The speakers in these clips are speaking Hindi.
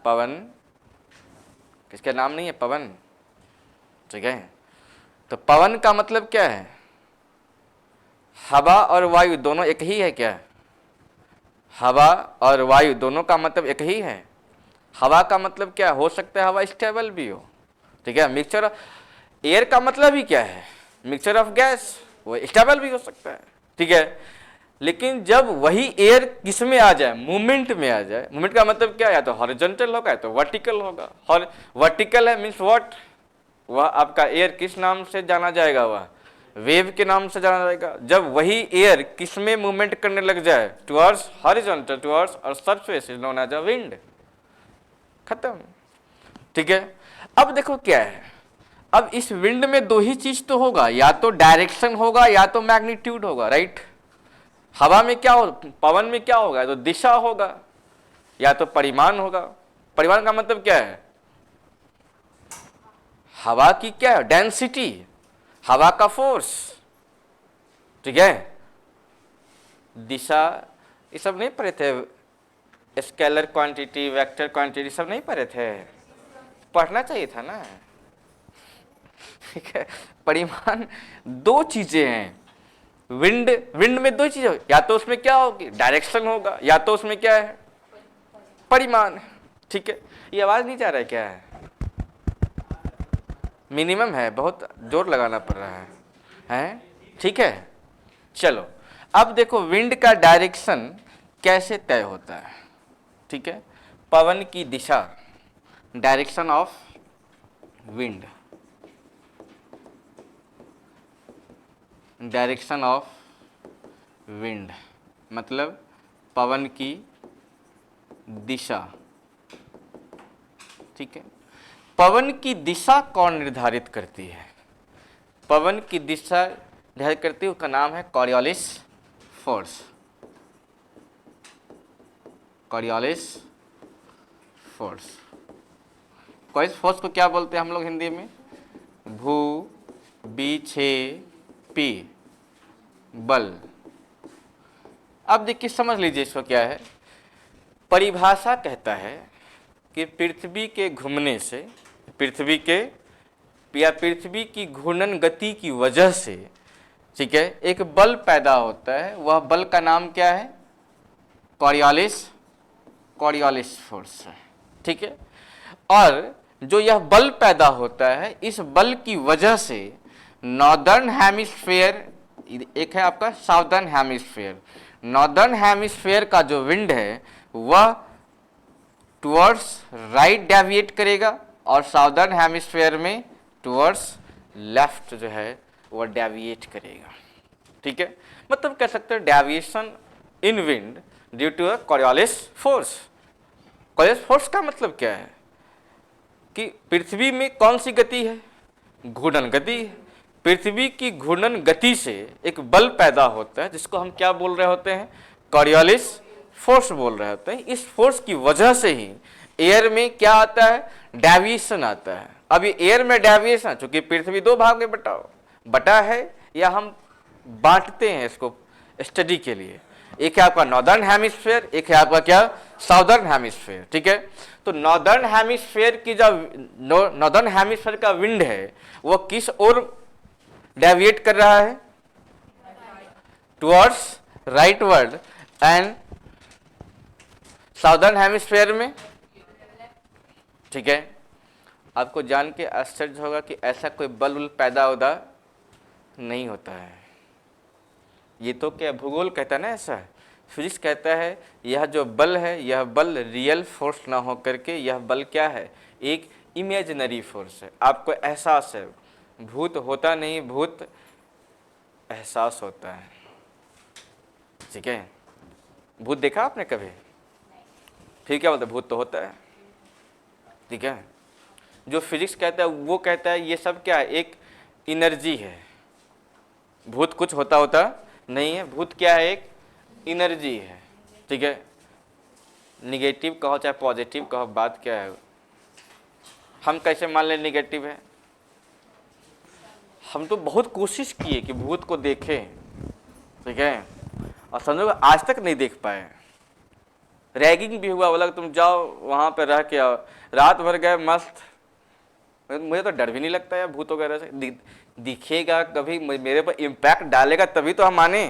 पवन, किसका नाम नहीं है पवन, ठीक है। तो पवन का मतलब क्या है? हवा और वायु दोनों एक ही है क्या? हवा और वायु दोनों का मतलब एक ही है। हवा का मतलब क्या हो सकता है? हवा स्टेबल भी हो, ठीक है। मिक्सचर ऑफ एयर का मतलब ही क्या है? मिक्सचर ऑफ गैस, वो स्टेबल भी हो सकता है, ठीक है। लेकिन जब वही एयर किस में आ जाए? मूवमेंट में आ जाए। मूवमेंट का मतलब क्या है? या तो हॉरिजॉन्टल होगा या तो वर्टिकल होगा। और वर्टिकल है मीन्स व्हाट? वह आपका एयर किस नाम से जाना जाएगा? वह वेव के नाम से जाना जाएगा। जब वही एयर किस में मूवमेंट करने लग जाए? टुवर्ड्स हॉरिजॉन्टल, टुवर्ड्स और surface is known as a wind. खत्म, ठीक है। अब देखो क्या है, अब इस विंड में दो ही चीज तो होगा, या तो डायरेक्शन होगा या तो मैग्नीट्यूड होगा, राइट। हवा में क्या हो, पवन में क्या होगा? तो दिशा होगा या तो परिमाण होगा। परिमाण का मतलब क्या है? हवा की क्या है? डेंसिटी, हवा का फोर्स, ठीक है। दिशा ये सब नहीं पढ़े थे? स्केलर क्वांटिटी, वेक्टर क्वांटिटी सब नहीं पढ़े थे? पढ़ना चाहिए था ना, ठीक है। परिमाण दो चीजें हैं। विंड, विंड में दो चीजें, या तो उसमें क्या होगी? डायरेक्शन होगा, या तो उसमें क्या है? परिमाण, ठीक है। ये आवाज नहीं जा रहा है क्या? है मिनिमम है, बहुत जोर लगाना पड़ रहा है, ठीक है। चलो अब देखो विंड का डायरेक्शन कैसे तय होता है, ठीक है। पवन की दिशा, direction of wind, direction of wind मतलब पवन की दिशा, ठीक है। पवन की दिशा कौन निर्धारित करती है? पवन की दिशा निर्धारित करती है, उसका नाम है Coriolis force. Coriolis force, Coriolis force को क्या बोलते हैं हम लोग हिंदी में? भू विक्षेपी बल। अब देखिए समझ लीजिए इसको क्या है। परिभाषा कहता है कि पृथ्वी के घूमने से, पृथ्वी के या पृथ्वी की घूर्णन गति की वजह से, ठीक है, एक बल पैदा होता है। वह बल का नाम क्या है? कॉरियोलिस, कॉरियोलिस फोर्स है, ठीक है। और जो यह बल पैदा होता है, इस बल की वजह से नॉर्दर्न हेमिस्फीयर, एक है आपका साउदर्न हेमिस्फीयर, नॉर्दर्न हेमिस्फीयर का जो विंड है वह टुवर्ड्स राइट डेविएट करेगा और साउदर्न हेमिस्फीयर में टुवर्ड्स लेफ्ट जो है वह डेविएट करेगा, ठीक है। मतलब कह सकते हैं deviation in wind due to a Coriolis force. Coriolis force का मतलब क्या है कि पृथ्वी में कौन सी गति है? घूर्णन गति है। पृथ्वी की घूर्णन गति से एक बल पैदा होता है जिसको हम क्या बोल रहे होते हैं? कॉरियोलिस फोर्स बोल रहे होते हैं। इस फोर्स की वजह से ही एयर में क्या आता है? डेविएशन आता है। अब ये एयर में डेविएशन, चूंकि पृथ्वी दो भाग में बटा है, या हम बांटते हैं इसको स्टडी के लिए, एक है आपका नॉर्दर्न हेमिस्फीयर, एक है आपका क्या? साउदर्न हेमिस्फीयर, ठीक है। तो नॉर्दर्न हेमिस्फीयर की जो नॉर्दर्न हेमिस्फीयर का विंड है वो किस ओर डेविएट कर रहा है? Towards rightward. And southern hemisphere में, ठीक है। आपको जान के आश्चर्य होगा कि ऐसा कोई बल पैदा होता नहीं होता है। ये तो क्या भूगोल कहता है ना, ऐसा फिजिक्स कहता है यह जो बल है यह बल रियल फोर्स ना हो करके यह बल क्या है? एक इमेजिनरी फोर्स है। आपको एहसास है, भूत होता नहीं, भूत एहसास होता है, ठीक है। भूत देखा आपने कभी? फिर क्या बोलते? भूत तो होता है, ठीक है। जो फिजिक्स कहता है वो कहता है ये सब क्या है? एक एनर्जी है। भूत कुछ होता नहीं है। भूत क्या है? एक एनर्जी है, ठीक है। निगेटिव कहो चाहे पॉजिटिव कहो, बात क्या है? हम कैसे मान लें निगेटिव है? हम तो बहुत कोशिश किए कि भूत को देखें, ठीक है, और समझो आज तक नहीं देख पाए, रैगिंग भी हुआ, बोला तुम जाओ वहाँ पे रह के आओ, रात भर गए मस्त। मुझे तो डर भी नहीं लगता है भूत वगैरह से। दिखेगा कभी मेरे पर इम्पैक्ट डालेगा तभी तो हम माने,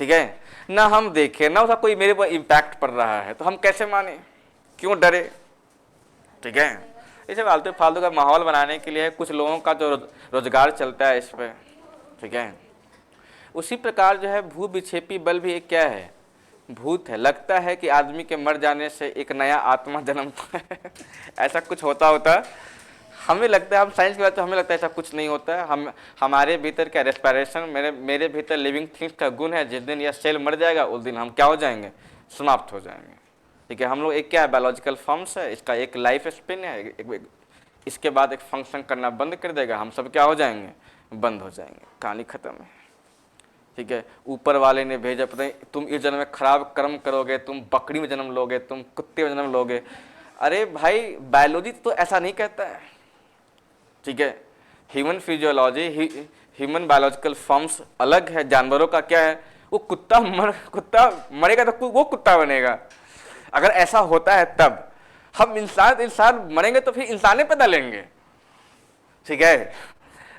ठीक है ना। हम देखें ना उसका कोई मेरे पर इम्पैक्ट पड़ रहा है तो हम कैसे माने, क्यों डरे, ठीक है। इसे फालतू फालतू का माहौल बनाने के लिए कुछ लोगों का जो रोजगार चलता है इस पर, ठीक है। उसी प्रकार जो है भू विक्षेपी बल भी एक क्या है, भूत है। लगता है कि आदमी के मर जाने से एक नया आत्मा जन्मता है ऐसा कुछ होता हमें लगता है, हम साइंस की बात तो हमें लगता है ऐसा कुछ नहीं होता है। हम हमारे भीतर क्या रेस्पिरेशन, मेरे भीतर लिविंग थिंग्स का गुण है। जिस दिन यह सेल मर जाएगा उस दिन हम क्या हो जाएंगे, समाप्त हो जाएंगे, ठीक है। हम लोग एक क्या है, बायोलॉजिकल फॉर्म्स है, इसका एक लाइफ स्पेन है, इसके बाद एक फंक्शन करना बंद कर देगा, हम सब क्या हो जाएंगे, बंद हो जाएंगे, कहानी खत्म है, ठीक है। ऊपर वाले ने भेजा, पता नहीं तुम इस जन्म में खराब कर्म करोगे, तुम बकरी में जन्म लोगे, तुम कुत्ते में जन्म लोगे। अरे भाई बायोलॉजी तो ऐसा नहीं कहता है, ठीक है। Human physiology, human biological forms अलग है। जानवरों का क्या है, वो कुत्ता मरेगा तो वो कुत्ता बनेगा, अगर ऐसा होता है तब। हम इंसान मरेंगे तो फिर इंसाने पैदा लेंगे, ठीक है।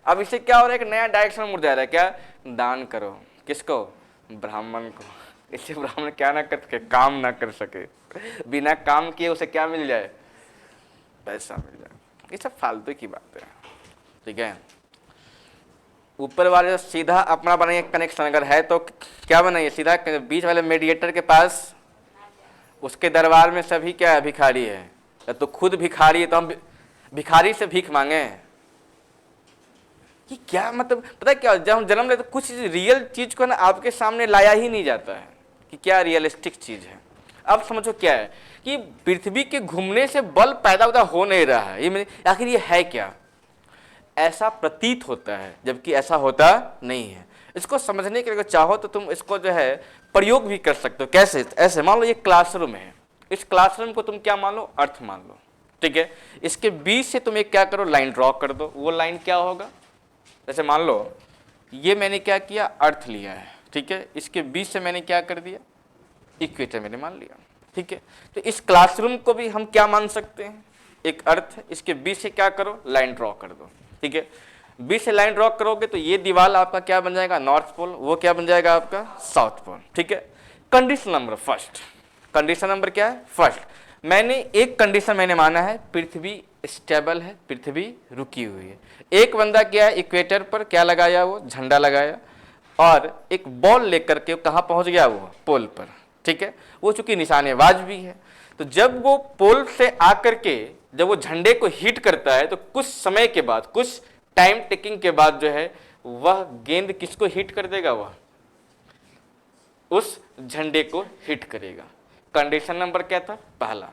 अब इससे क्या हो रहा है, एक नया डायरेक्शन मुड़ जा रहा है, क्या, दान करो, किसको, ब्राह्मण को। इससे ब्राह्मण क्या ना कर सके, काम ना कर सके, बिना काम किए उसे क्या मिल जाए, पैसा मिल जाए। ये सब फालतू की बात है, ठीक है। ऊपर वाले सीधा अपना बनाइए कनेक्शन, अगर है तो क्या बनाइए, सीधा बीच वाले मेडिएटर के पास, उसके दरबार में सभी क्या है, भिखारी है। तो खुद भिखारी है तो हम भिखारी से भीख मांगे, कि क्या मतलब, पता है क्या, जब हम जन्म लेते तो कुछ रियल चीज को ना आपके सामने लाया ही नहीं जाता है कि क्या रियलिस्टिक चीज है। अब समझो क्या है कि पृथ्वी के घूमने से बल पैदा हो नहीं रहा है, ये आखिर ये है क्या, ऐसा प्रतीत होता है जबकि ऐसा होता नहीं है। इसको समझने के लिए अगर चाहो तो तुम इसको जो है प्रयोग भी कर सकते हो। कैसे, ऐसे मान लो ये क्लासरूम है, इस क्लासरूम को तुम क्या मान लो, अर्थ मान लो, ठीक है। इसके बीच से तुम एक क्या करो, लाइन ड्रॉ कर दो। वो लाइन क्या होगा, जैसे मान लो ये मैंने क्या किया, अर्थ लिया है, ठीक है। इसके बीच से मैंने क्या कर दिया, इक्वेटर मैंने मान लिया, ठीक है। तो इस क्लासरूम को भी हम क्या मान सकते हैं, एक अर्थ है, इसके बीच से क्या करो, लाइन ड्रॉ कर दो, ठीक है। बीच से लाइन ड्रॉ करोगे तो ये दीवार आपका क्या बन जाएगा, नॉर्थ पोल, वो क्या बन जाएगा आपका साउथ पोल, ठीक है। Condition number first, condition number क्या है, फर्स्ट, मैंने एक कंडीशन मैंने माना है, पृथ्वी स्टेबल है, पृथ्वी रुकी हुई है। एक बंदा क्या है, इक्वेटर पर क्या लगाया, वो झंडा लगाया और एक बॉल लेकर के कहाँ पहुंच गया, वो पोल पर, ठीक है। वो चूंकि निशानेबाज भी है, तो जब वो पोल से आकर के जब वो झंडे को हिट करता है तो कुछ समय के बाद, कुछ टाइम टेकिंग के बाद जो है वह गेंद किसको हिट कर देगा, वह उस झंडे को हिट करेगा। कंडीशन नंबर क्या था, पहला।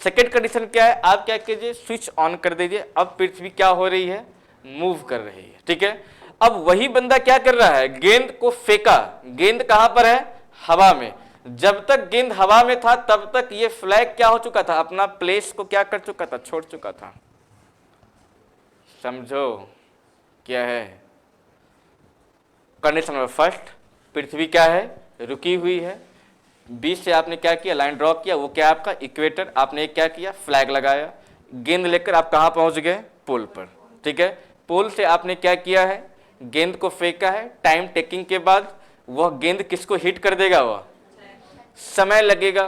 सेकेंड कंडीशन क्या है, आप क्या कीजिए, स्विच ऑन कर दीजिए। अब पृथ्वी क्या हो रही है, मूव कर रही है, ठीक है। अब वही बंदा क्या कर रहा है, गेंद को फेंका, गेंद कहां पर है, हवा में। जब तक गेंद हवा में था तब तक ये फ्लैग क्या हो चुका था, अपना प्लेस को क्या कर चुका था, छोड़ चुका था। समझो क्या है, कंडीशन नंबर फर्स्ट, पृथ्वी क्या है, रुकी हुई है। बीच से आपने क्या किया, लाइन ड्रॉ किया, वो क्या आपका इक्वेटर। आपने क्या किया, फ्लैग लगाया, गेंद लेकर आप कहां पहुंच गए, पोल पर, ठीक है। पोल से आपने क्या किया है, गेंद को फेंका है। टाइम टेकिंग के बाद वह गेंद किसको हिट कर देगा, वह समय लगेगा।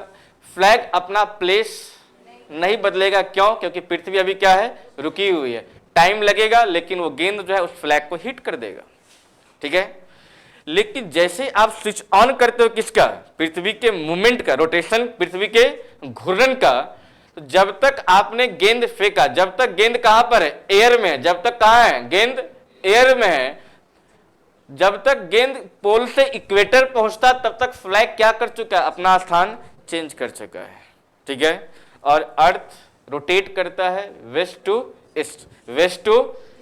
फ्लैग अपना प्लेस नहीं बदलेगा, क्यों, क्योंकि पृथ्वी अभी क्या है, रुकी हुई है। टाइम लगेगा लेकिन वो गेंद जो है उस फ्लैग को हिट कर देगा, ठीक है। लेकिन जैसे आप स्विच ऑन करते हो किसका, पृथ्वी के मूवमेंट का, रोटेशन, पृथ्वी के घूर्णन का, तो जब तक आपने गेंद फेंका, जब तक गेंद कहां पर है, एयर में है। जब तक कहां है, गेंद एयर में है। जब तक गेंद पोल से इक्वेटर पहुंचता तब तक फ्लैग क्या कर चुका है, अपना स्थान चेंज कर चुका है, ठीक है। और अर्थ रोटेट करता है west to east, west to,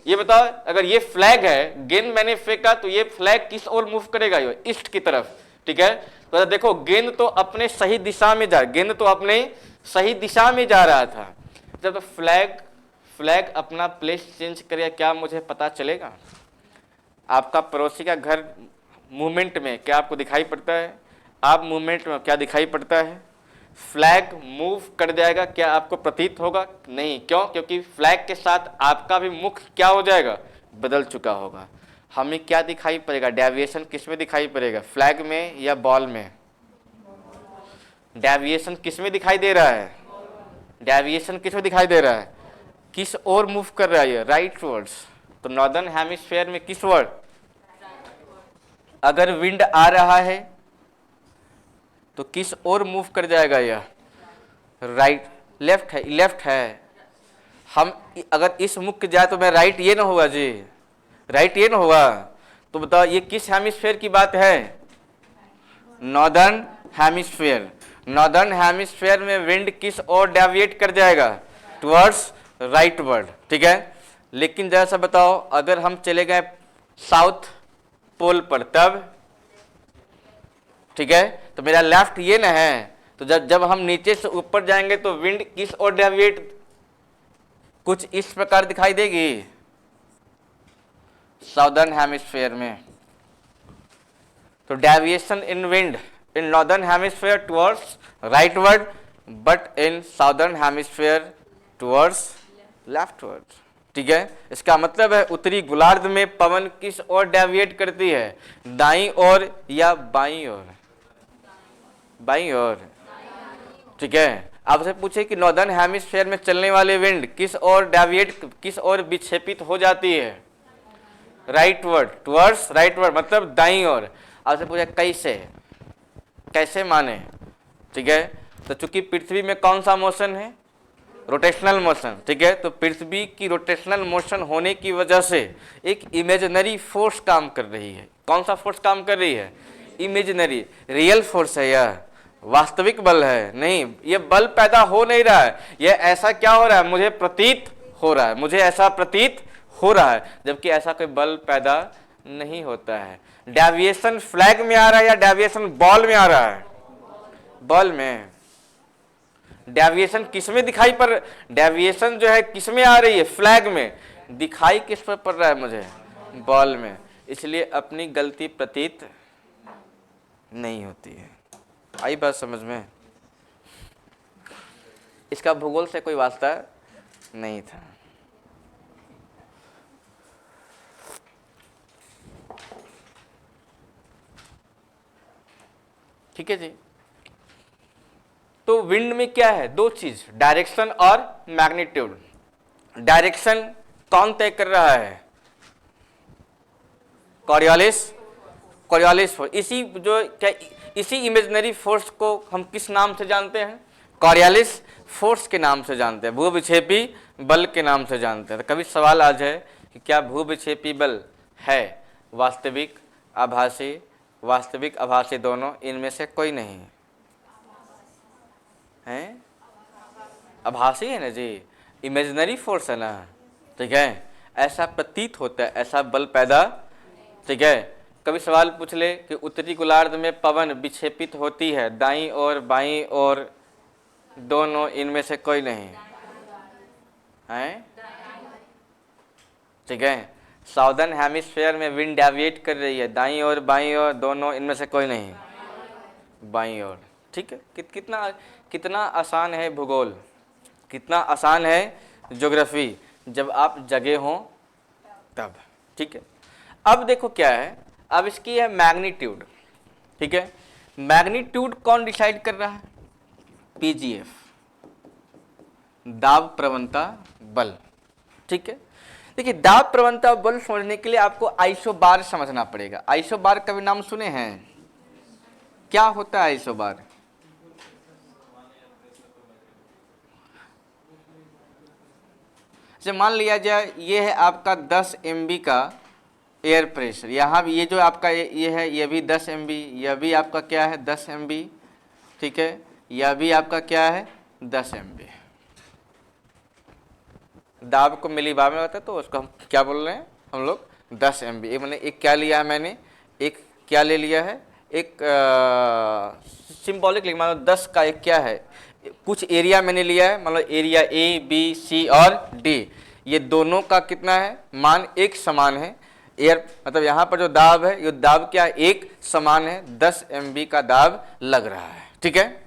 ये बताओ अगर ये फ्लैग है, गेंद मैंने फेंका तो ये फ्लैग किस ओर मूव करेगा, ये ईस्ट की तरफ, ठीक है। तो देखो गेंद तो अपने सही दिशा में जा, गेंद तो अपने सही दिशा में जा रहा था। जब फ्लैग अपना प्लेस चेंज करेगा, क्या मुझे पता चलेगा। आपका पड़ोसी का घर मूवमेंट में क्या आपको दिखाई पड़ता है, आप मूवमेंट में क्या दिखाई पड़ता है, फ्लैग मूव कर जाएगा, क्या आपको प्रतीत होगा? नहीं। क्यों? क्योंकि फ्लैग के साथ आपका भी मुख क्या हो जाएगा? बदल चुका होगा। हमें क्या दिखाई पड़ेगा? डेविएशन किस में दिखाई पड़ेगा? फ्लैग में या बॉल में? डेविएशन किस में दिखाई दे रहा है? डेविएशन किस में दिखाई दे रहा है? किस ओर मूव कर रहा है? Right words. तो नॉर्दर्न हेमिस्फीयर में किस वर्ड? अगर विंड आ रहा है तो किस ओर मूव कर जाएगा यह? राइट। लेफ्ट है, लेफ्ट है। हम अगर इस मुख के जाए तो मैं राइट ये ना होगा जी, राइट ये ना होगा। तो बताओ ये किस हेमिस्फीयर की बात है? Northern hemisphere. नॉर्दर्न हेमिस्फीयर में विंड किस ओर डेविएट कर जाएगा? Towards right word. ठीक है। लेकिन जैसा बताओ अगर हम चले गए साउथ पोल पर तब? ठीक है, तो मेरा लेफ्ट ये ना है। तो जब हम नीचे से ऊपर जाएंगे तो विंड किस ओर डेविएट कुछ इस प्रकार दिखाई देगी, साउदर्न हेमिस्फीयर में। तो deviation in wind in northern hemisphere towards rightward, but in southern hemisphere towards leftward. ठीक है, इसका मतलब है उत्तरी गोलार्ध में पवन किस ओर डेविएट करती है? दाईं ओर या बाईं ओर? बाईं ओर। ठीक है। आपसे पूछे कि नॉर्दर्न हेमिस्फीयर में चलने वाले विंड किस ओर डेविएट, किस ओर विक्षेपित हो जाती है? राइटवर्ड, टुवर्ड्स राइटवर्ड, मतलब दाईं ओर। आपसे पूछा कैसे, कैसे माने? ठीक है, तो चूंकि पृथ्वी में कौन सा मोशन है? Rotational motion. ठीक है, तो पृथ्वी की रोटेशनल मोशन होने की वजह से एक इमेजिनरी फोर्स काम कर रही है। कौन सा फोर्स काम कर रही है? इमेजिनरी। रियल फोर्स है यह, वास्तविक बल है नहीं। ये बल पैदा हो नहीं रहा है, ये ऐसा क्या हो रहा है? मुझे प्रतीत हो रहा है, मुझे ऐसा प्रतीत हो रहा है, जबकि ऐसा कोई बल पैदा नहीं होता है। डेविएशन फ्लैग में आ रहा है या डेविएशन बॉल में आ रहा है? बॉल में। डेविएशन किस में दिखाई पड़? डेविएशन जो है किस में आ रही है? फ्लैग में। दिखाई किस पर पड़ रहा है मुझे? बॉल में। इसलिए अपनी गलती प्रतीत नहीं होती है। आई बात समझ में? इसका भूगोल से कोई वास्ता नहीं था। ठीक है जी। तो विंड में क्या है? दो चीज, डायरेक्शन और मैग्नीट्यूड। डायरेक्शन कौन तय कर रहा है? कॉरियोलिस। Coriolis force. इसी जो क्या, इसी इमेजिनरी फोर्स को हम किस नाम से जानते हैं? कॉरियोलिस फोर्स के नाम से जानते हैं, भूविक्षेपी बल के नाम से जानते हैं। तो कभी सवाल आ जाए कि क्या भूविक्षेपी बल है वास्तविक, आभासी? वास्तविक आभासी दोनों, इनमें से कोई नहीं है। आभासी है ना जी, इमेजिनरी फोर्स है ना। ठीक है, ऐसा प्रतीत होता है, ऐसा बल पैदा। ठीक है, कभी सवाल पूछ ले कि उत्तरी गोलार्ध में पवन विक्षेपित होती है दाईं और बाईं और दोनों, इनमें से कोई नहीं है। ठीक है, साउदर्न हेमिस्फीयर में विंड डेविएट कर रही है दाईं और बाईं और दोनों, इनमें से कोई नहीं, बाईं ओर। ठीक है, कितना कितना आसान है भूगोल, कितना आसान है ज्योग्राफी, जब आप जगे हों तब। ठीक है, अब देखो क्या है, अब इसकी है मैग्नीट्यूड। ठीक है, मैग्नीट्यूड कौन डिसाइड कर रहा है? पीजीएफ, दाब प्रवणता बल। ठीक है, देखिए दाब प्रवणता बल समझने के लिए आपको आइसोबार समझना पड़ेगा। आइसोबार कभी नाम सुने हैं? क्या होता है आइसोबार? जैसे मान लिया जाए ये है आपका 10 MB का एयर प्रेशर, यहाँ भी ये जो आपका ये है, ये भी 10 MB, यह भी आपका क्या है 10 MB। ठीक है, यह भी आपका क्या है 10 MB। दाब को मिलीबार में होता है तो उसको हम क्या बोल रहे हैं हम लोग? 10 MB। एक मैंने एक क्या लिया है, मैंने एक क्या ले लिया है, एक सिंबॉलिक लिख, मान लो 10 का एक क्या है, कुछ एरिया मैंने लिया है, मतलब एरिया A, B, C और D, ये दोनों का कितना है मान? एक समान है। एयर मतलब यहाँ पर जो दाब है, ये दाब क्या है? एक समान है, 10 MB का दाब लग रहा है। ठीक है,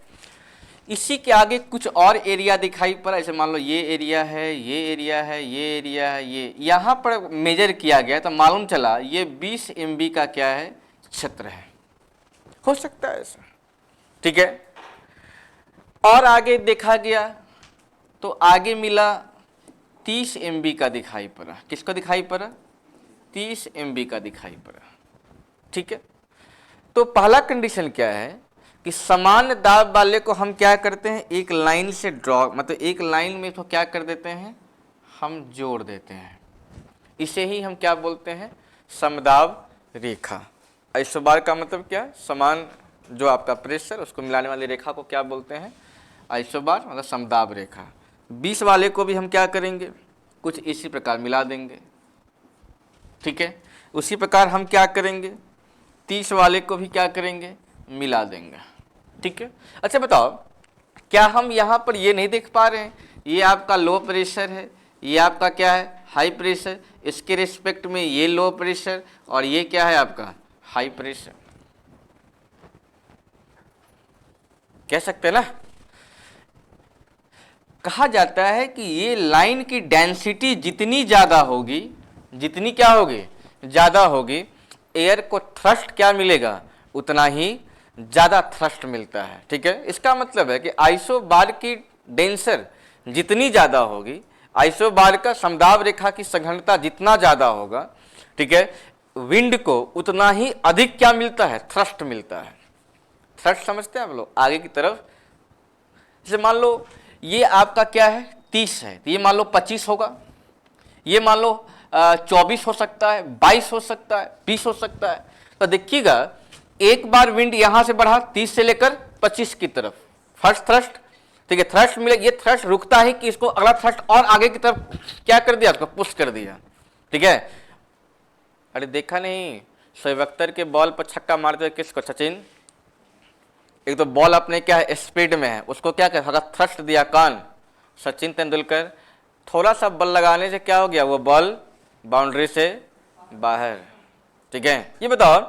इसी के आगे कुछ और एरिया दिखाई पड़ा, जैसे मान लो ये एरिया है, ये एरिया है, ये एरिया है, ये यहाँ पर मेजर किया गया तो मालूम चला ये 20 MB का क्या है, क्षेत्र है। हो सकता है ऐसा, ठीक है। और आगे देखा गया तो आगे मिला 30 MB का दिखाई पड़ा। किसको दिखाई पड़ा? 30 MB का दिखाई पड़ा, ठीक है। तो पहला कंडीशन क्या है कि समान दाब वाले को हम क्या करते हैं, एक लाइन से ड्रॉ, मतलब एक लाइन में तो क्या कर देते हैं, हम जोड़ देते हैं। इसे ही हम क्या बोलते हैं, समदाब रेखा। आइसोबार का मतलब क्या है, समान जो आपका प्रेशर उसको मिलाने वाली रेखा को क्या बोलते हैं, आइसोबार, मतलब समदाब रेखा। 20 वाले को भी हम क्या करेंगे, कुछ इसी प्रकार मिला देंगे, ठीक है। उसी प्रकार हम क्या करेंगे, 30 वाले को भी क्या करेंगे, मिला देंगे, ठीक है। अच्छा बताओ, क्या हम यहाँ पर ये नहीं देख पा रहे हैं, ये आपका लो प्रेशर है, ये आपका क्या है, हाई प्रेशर, इसके रिस्पेक्ट में ये लो प्रेशर और ये क्या है आपका हाई प्रेशर, कह सकते हैं ना। कहा जाता है कि ये लाइन की डेंसिटी जितनी ज़्यादा होगी, जितनी क्या होगी, ज़्यादा होगी, एयर को थ्रस्ट क्या मिलेगा, उतना ही ज़्यादा थ्रस्ट मिलता है, ठीक है। इसका मतलब है कि आइसोबार की डेंसर जितनी ज़्यादा होगी, आइसोबार का समदाब रेखा की सघनता जितना ज़्यादा होगा, ठीक है, विंड को उतना ही अधिक क्या मिलता है, थ्रस्ट मिलता है। थ्रस्ट समझते हैं आप लोग, आगे की तरफ। जैसे मान लो ये आपका क्या है, 30 है, तो ये मान लो 25 होगा, ये मान लो 24 हो सकता है, 22 हो सकता है, 20 हो सकता है। तो देखिएगा एक बार विंड यहां से बढ़ा 30 से लेकर 25 की तरफ, फर्स्ट थ्रस्ट, ठीक है, थ्रस्ट मिले, ये थ्रस्ट रुकता है कि इसको अगला थ्रस्ट और आगे की तरफ क्या कर दिया, उसको पुश कर दिया, ठीक है। अरे देखा नहीं, शोएब अख्तर के बॉल पर छक्का मारते हुए किसको, सचिन, एक तो बॉल अपने क्या है स्पीड में है, उसको क्या कर थ्रस्ट दिया, कौन, सचिन तेंदुलकर। थोड़ा सा बल लगाने से क्या हो गया, वो बॉल बाउंड्री से बाहर, ठीक है। ये बताओ,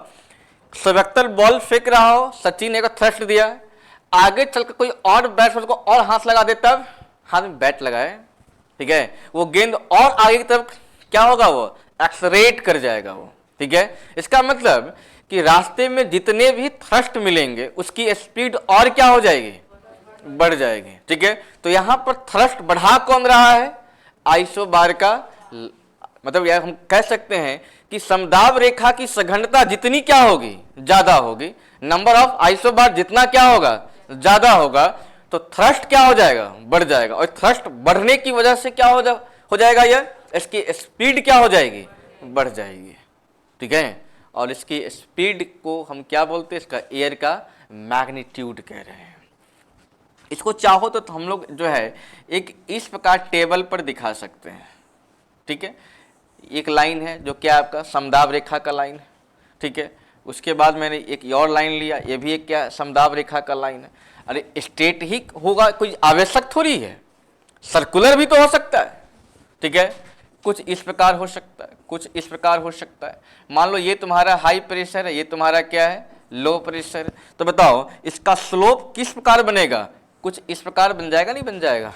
शोएब अख्तर बॉल फेंक रहा हो, सचिन ने थ्रस्ट दिया, आगे चलकर कोई और बैट्समैन को और हाथ लगा दे, तब हाथ में बैट लगाए, ठीक है, वो गेंद और आगे की तरफ क्या होगा, वो एक्सलरेट कर जाएगा वो, ठीक है। इसका मतलब कि रास्ते में जितने भी थ्रस्ट मिलेंगे उसकी स्पीड और क्या हो जाएगी, बढ़ जाएगी, ठीक है। तो यहां पर थ्रस्ट बढ़ा कौन रहा है, आइसोबार का, मतलब यार हम कह सकते हैं कि समदाब रेखा की सघनता जितनी क्या होगी, ज्यादा होगी, नंबर ऑफ आइसोबार जितना क्या होगा, ज्यादा होगा, तो थ्रस्ट क्या हो जाएगा, बढ़ जाएगा। और थ्रस्ट बढ़ने की वजह से क्या हो जाएगा, यह इसकी स्पीड क्या हो जाएगी, बढ़ जाएगी, ठीक है। और इसकी स्पीड को हम क्या बोलते हैं, इसका एयर का मैग्नीट्यूड कह रहे हैं। इसको चाहो तो हम लोग जो है एक इस प्रकार टेबल पर दिखा सकते हैं, ठीक है। एक लाइन है जो क्या आपका समदाब रेखा का लाइन है, ठीक है। उसके बाद मैंने एक और लाइन लिया, ये भी एक क्या समदाब रेखा का लाइन है। अरे स्ट्रेट ही होगा, कोई आवश्यक थोड़ी है, सर्कुलर भी तो हो सकता है, ठीक है। कुछ इस प्रकार हो सकता है, कुछ इस प्रकार हो सकता है। मान लो ये तुम्हारा हाई प्रेशर है, ये तुम्हारा क्या है, लो प्रेशर। तो बताओ इसका स्लोप किस प्रकार बनेगा, कुछ इस प्रकार बन जाएगा, नहीं बन जाएगा,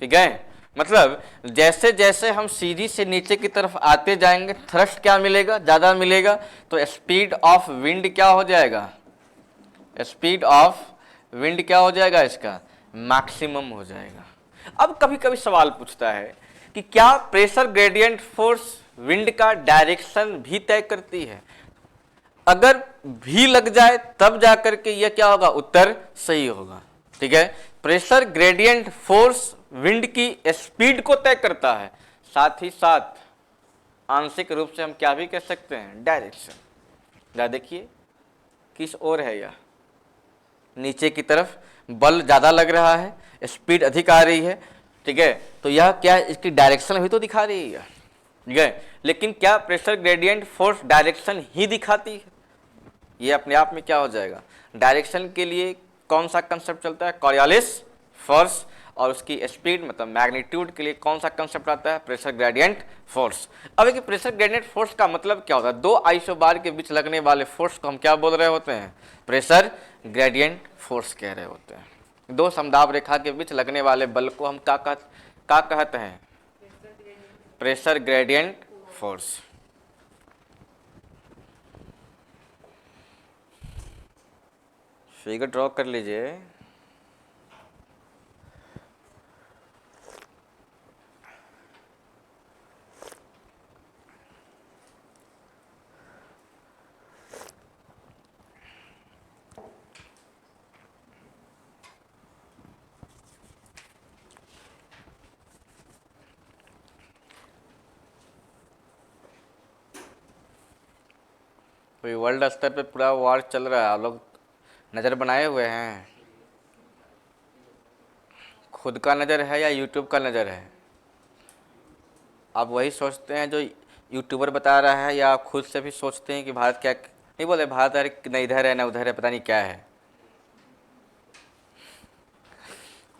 ठीक है। मतलब जैसे जैसे हम सीढ़ी से नीचे की तरफ आते जाएंगे थ्रस्ट क्या मिलेगा, ज्यादा मिलेगा, तो स्पीड ऑफ विंड क्या हो जाएगा, स्पीड ऑफ विंड क्या हो जाएगा, इसका मैक्सिमम हो जाएगा। अब कभी कभी सवाल पूछता है कि क्या प्रेशर ग्रेडियंट फोर्स विंड का डायरेक्शन भी तय करती है, अगर भी लग जाए तब जाकर के यह क्या होगा, उत्तर सही होगा, ठीक है। प्रेशर ग्रेडियंट फोर्स विंड की स्पीड को तय करता है, साथ ही साथ आंशिक रूप से हम क्या भी कह सकते हैं, डायरेक्शन। या देखिए किस ओर है, यह नीचे की तरफ बल ज्यादा लग रहा है, स्पीड अधिक आ रही है, ठीक है। तो यह क्या है, इसकी डायरेक्शन भी तो दिखा रही है, ठीक है। लेकिन क्या प्रेशर ग्रेडियंट फोर्स डायरेक्शन ही दिखाती है, ये अपने आप में क्या हो जाएगा। डायरेक्शन के लिए कौन सा कंसेप्ट चलता है, कॉरियोलिस फोर्स, और उसकी स्पीड मतलब मैग्नीट्यूड के लिए कौन सा कंसेप्ट आता है? Pressure gradient force. अब एक प्रेशर ग्रेडियंट फोर्स का मतलब क्या होता है? दो आइसोबार के बीच लगने वाले फोर्स को हम क्या बोल रहे होते हैं? प्रेशर ग्रेडियंट फोर्स कह रहे होते हैं। दो समदाब रेखा के बीच लगने वाले बल को हम क्या कहते हैं? Pressure gradient force. Figure draw कर लीजिए। कोई वर्ल्ड स्तर पे पूरा वॉर चल रहा है, आप लोग नज़र बनाए हुए हैं? खुद का नज़र है या यूट्यूब का नज़र है? आप वही सोचते हैं जो यूट्यूबर बता रहा है, या आप खुद से भी सोचते हैं कि भारत क्या नहीं? बोले भारत अरे न इधर है न उधर है, पता नहीं क्या है।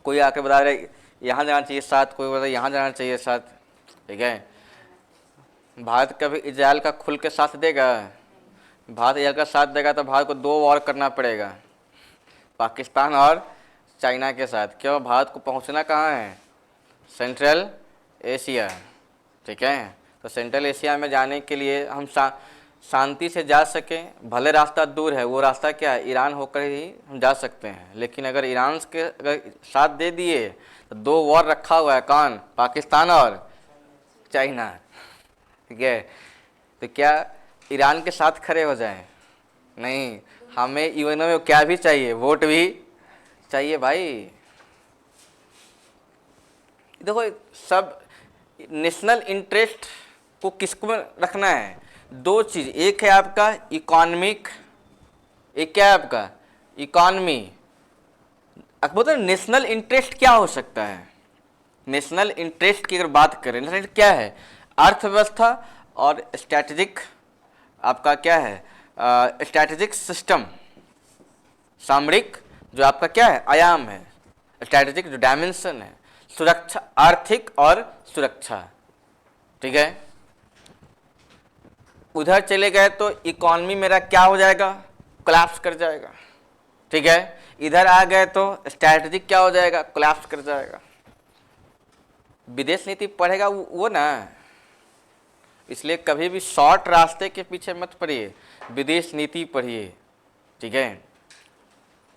कोई आके बता रहे यहाँ जाना चाहिए साथ, कोई बता यहाँ जाना चाहिए साथ, ठीक है। भारत कभी इजराइल का खुल के साथ देगा? भारत इजराइल का साथ देगा तो भारत को दो वॉर करना पड़ेगा, पाकिस्तान और चाइना के साथ। क्यों? भारत को पहुंचना कहाँ है? सेंट्रल एशिया, ठीक है। तो सेंट्रल एशिया में जाने के लिए हम शांति से जा सकें, भले रास्ता दूर है, वो रास्ता क्या है? ईरान होकर ही हम जा सकते हैं। लेकिन अगर ईरान के अगर साथ दे दिए तो दो वॉर रखा हुआ है, कौन? पाकिस्तान और चाइना, ठीक है। तो क्या ईरान के साथ खड़े हो जाएं? नहीं, हमें यूएनओ में क्या भी चाहिए? वोट भी चाहिए भाई। देखो सब नेशनल इंटरेस्ट को किसको रखना है? दो चीज, एक है आपका इकोनॉमिक, एक क्या है आपका? इकोनॉमी। अब बोलते नेशनल इंटरेस्ट क्या हो सकता है? नेशनल इंटरेस्ट की अगर बात करें, नेशनल इंटरेस्ट क्या है? अर्थव्यवस्था और स्ट्रैटेजिक आपका क्या है? स्ट्रैटेजिक सिस्टम, सामरिक जो आपका क्या है? आयाम है, स्ट्रैटेजिक जो डायमेंशन है, सुरक्षा, आर्थिक और सुरक्षा, ठीक है। उधर चले गए तो इकोनॉमी मेरा क्या हो जाएगा? कोलैप्स कर जाएगा, ठीक है। इधर आ गए तो स्ट्रैटेजिक क्या हो जाएगा? कोलैप्स कर जाएगा। विदेश नीति पढ़ेगा वो ना, इसलिए कभी भी शॉर्ट रास्ते के पीछे मत पड़िए, विदेश नीति पढ़िए, ठीक है।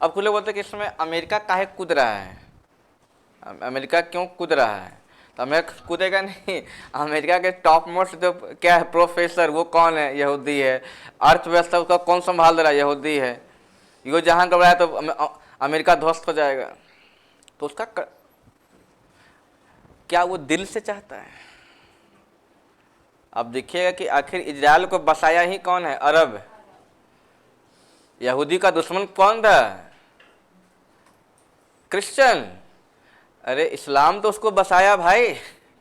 अब कुछ लोग बोलते हैं कि इस समय अमेरिका काहे कूद रहा है? अमेरिका क्यों कूद रहा है? तो अमेरिका कूदेगा नहीं। अमेरिका के टॉप मोस्ट जो क्या है प्रोफेसर, वो कौन है? यहूदी है। अर्थव्यवस्था उसका कौन संभाल रहा है? यहूदी है। यो जहाँ घबराया तो अमेरिका ध्वस्त हो जाएगा। तो उसका क्या वो दिल से चाहता है? अब देखिएगा कि आखिर इजराइल को बसाया ही कौन है? अरब। यहूदी का दुश्मन कौन था? क्रिश्चियन। अरे इस्लाम तो उसको बसाया भाई।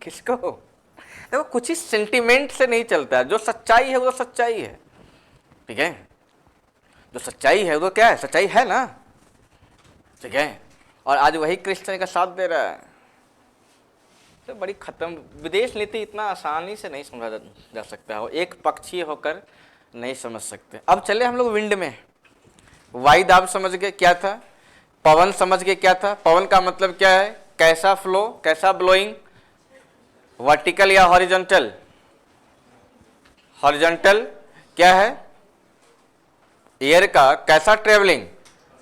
किसको? देखो कुछ ही सेंटिमेंट से नहीं चलता है। जो सच्चाई है वो सच्चाई है, ठीक है। जो सच्चाई है वो क्या है? सच्चाई है ना, ठीक है। और आज वही क्रिश्चियन का साथ दे रहा है। तो बड़ी खत्म विदेश नीति इतना आसानी से नहीं समझा जा सकता है, एक पक्षीय होकर नहीं समझ सकते। अब चले हम लोग विंड में। वायुदाब समझ गए क्या था? पवन समझ गए क्या था? पवन का मतलब क्या है? कैसा फ्लो, कैसा ब्लोइंग, वर्टिकल या हॉरिजॉन्टल? हॉरिजॉन्टल क्या है? एयर का कैसा ट्रेवलिंग?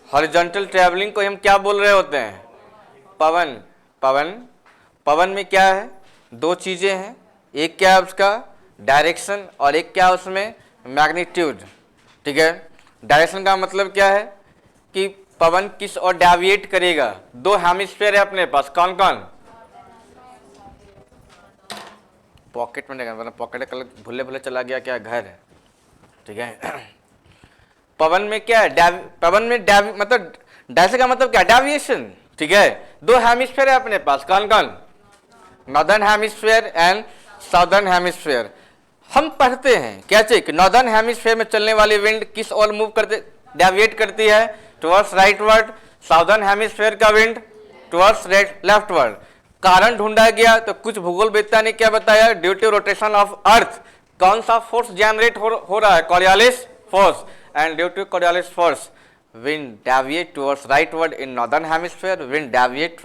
हॉरिजॉन्टल ट्रेवलिंग को हम क्या बोल रहे होते हैं? पवन। पवन, पवन में क्या है? दो चीजें हैं, एक क्या है उसका डायरेक्शन और एक क्या है उसमें मैग्नीट्यूड, ठीक है। डायरेक्शन का मतलब क्या है कि पवन किस और डेविएट करेगा। दो हेमिस्फीयर है अपने पास, कौन कौन? पॉकेट में नहीं, पॉकेट कल भूले भूले चला गया क्या घर है, ठीक है। पवन में क्या है? पवन में मतलब डायरेक्शन का मतलब क्या? डेविएशन, ठीक है। दो हेमिस्फीयर है अपने पास, कौन कौन? Northern hemisphere and southern hemisphere. हम पढ़ते हैं क्या चाहिए कि नॉर्दर्न हेमिस्फीयर में चलने वाली विंड किस ओर मूव करते डेविएट करती है? Towards rightward. साउदर्न हेमिस्फीयर का विंड टुवर्ड्स लेफ्टवर्ड। कारण ढूंढा गया तो कुछ भूगोलवेत्ता ने क्या बताया, due to rotation of earth कौन सा फोर्स जनरेट हो रहा है, Coriolis force, and due to Coriolis force wind deviate towards rightward in northern hemisphere, wind deviate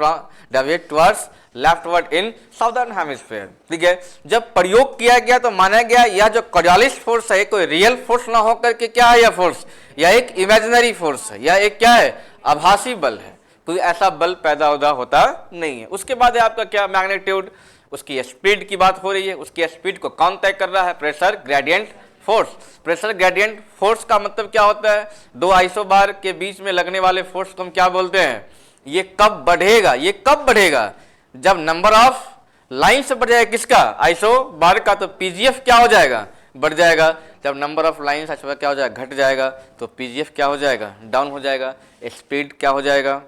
towards leftward in southern hemisphere। ठीक है, जब प्रयोग किया गया तो माना गया यह जो कॉरियोलिस फोर्स है कोई रियल फोर्स ना होकर के क्या है, यह फोर्स यह एक इमेजिनरी फोर्स है, यह एक क्या है, आभासी बल है, कोई ऐसा बल पैदा होता नहीं है। उसके बाद है आपका क्या, मैग्नीट्यूड, उसकी स्पीड की बात हो रही है, उसकी स्पीड को कौन तय कर रहा है, pressure gradient force. Pressure gradient force का मतलब क्या होता है, दो आइसोबार के बीच में लगने वाले फोर्स को हम क्या बोलते हैं, ये कब बढ़ेगा, ये कब बढ़ेगा, जब नंबर ऑफ लाइन से बढ़ जाएगा किसका, आइसोबार का, तो पीजीएफ क्या हो जाएगा, बढ़ जाएगा। जब नंबर ऑफ लाइन क्या हो जाएगा, घट जाएगा, तो पीजीएफ क्या हो जाएगा, डाउन हो जाएगा, स्पीड क्या हो जाएगा,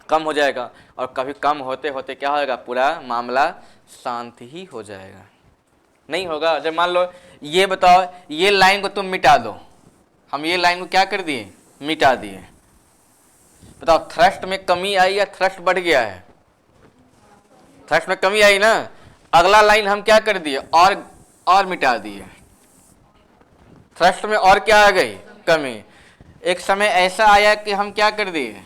कम हो जाएगा, और कभी कम होते होते क्या होगा, पूरा मामला शांत ही हो जाएगा, नहीं होगा। जब मान लो ये बताओ, ये लाइन को तुम मिटा दो, हम ये लाइन को क्या कर दिए, मिटा दिए, बताओ थ्रस्ट में कमी आई या थ्रस्ट बढ़ गया है, थ्रस्ट में कमी आई ना, अगला लाइन हम क्या कर दिए, और मिटा दिए, थ्रस्ट में और क्या आ गई, कमी। एक समय ऐसा आया कि हम क्या कर दिए,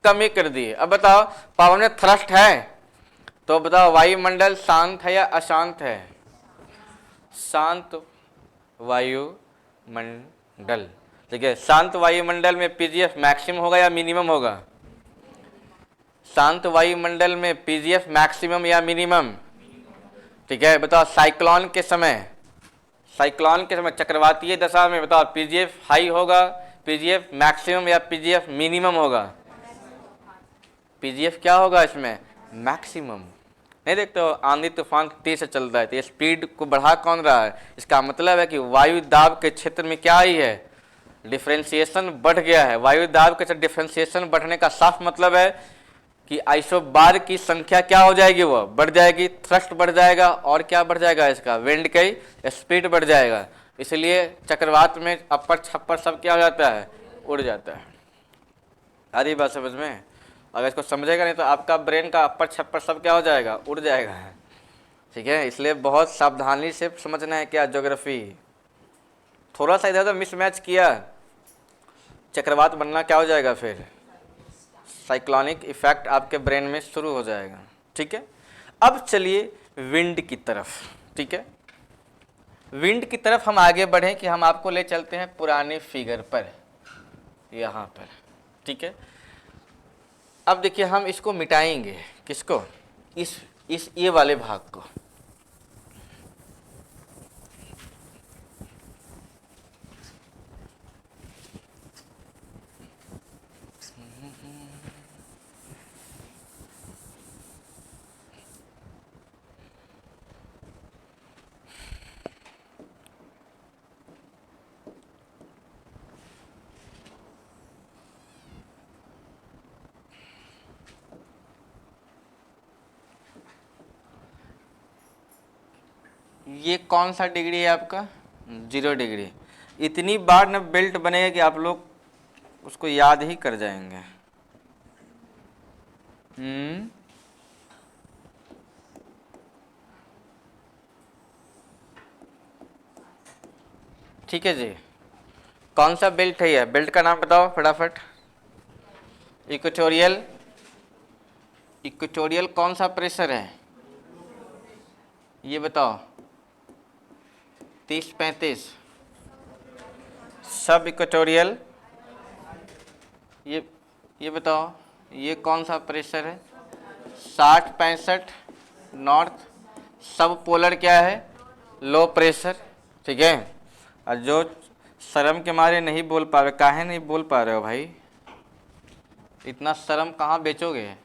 कमी कर दिए। अब बताओ पावर में थ्रस्ट है, तो बताओ वायुमंडल शांत है या अशांत है, शांत वायुमंडल। ठीक है, शांत वायुमंडल में पीजीएफ मैक्सिमम होगा या मिनिमम होगा, शांत वायुमंडल में पीजीएफ मैक्सिमम या मिनिमम। ठीक है, बताओ साइक्लोन के समय चक्रवातीय दशा में बताओ पीजीएफ हाई होगा, पीजीएफ मैक्सिमम या पीजीएफ मिनिमम होगा, पीजीएफ क्या होगा इसमें, मैक्सिमम। नहीं देखते हो आंधी तूफान तेज से चल रहा है तो ये स्पीड को बढ़ा कौन रहा है, इसका मतलब है कि वायु दाब के क्षेत्र में क्या आई है, डिफरेंशिएशन बढ़ गया है। वायु दाब के क्षेत्र डिफरेंशिएशन बढ़ने का साफ मतलब है कि आइसोबार की संख्या क्या हो जाएगी, वो बढ़ जाएगी, थ्रस्ट बढ़ जाएगा, और क्या बढ़ जाएगा, इसका विंड की स्पीड बढ़ जाएगा। इसलिए चक्रवात में अपर छप्पर सब क्या हो जाता है, उड़ जाता है। आ रही बात समझ में, अगर इसको समझेगा नहीं तो आपका ब्रेन का अपर छप्पर सब क्या हो जाएगा, उड़ जाएगा। ठीक है, इसलिए बहुत सावधानी से समझना है क्या, ज्योग्राफी। थोड़ा सा इधर उधर मिसमैच किया, चक्रवात बनना क्या हो जाएगा, फिर साइक्लोनिक इफेक्ट आपके ब्रेन में शुरू हो जाएगा। ठीक है, अब चलिए विंड की तरफ। ठीक है, विंड की तरफ हम आगे बढ़ें कि हम आपको ले चलते हैं पुराने फिगर पर, यहाँ पर। ठीक है, अब देखिए हम इसको मिटाएंगे, किसको, इस ये वाले भाग को। ये कौन सा डिग्री है आपका, 0 डिग्री। इतनी बार न बेल्ट बनेगा कि आप लोग उसको याद ही कर जाएंगे। ठीक है जी, कौन सा बेल्ट है ये, बेल्ट का नाम बताओ फटाफट। इक्वेटोरियल, इक्वेटोरियल कौन सा प्रेशर है, ये बताओ, 30-35। सब इक्वेटोरियल, ये बताओ ये कौन सा प्रेशर है, 60-65 नॉर्थ। सब पोलर क्या है, लो प्रेशर। ठीक है, और जो शर्म के मारे नहीं बोल पा रहे, काहे नहीं बोल पा रहे हो भाई, इतना शर्म कहाँ बेचोगे,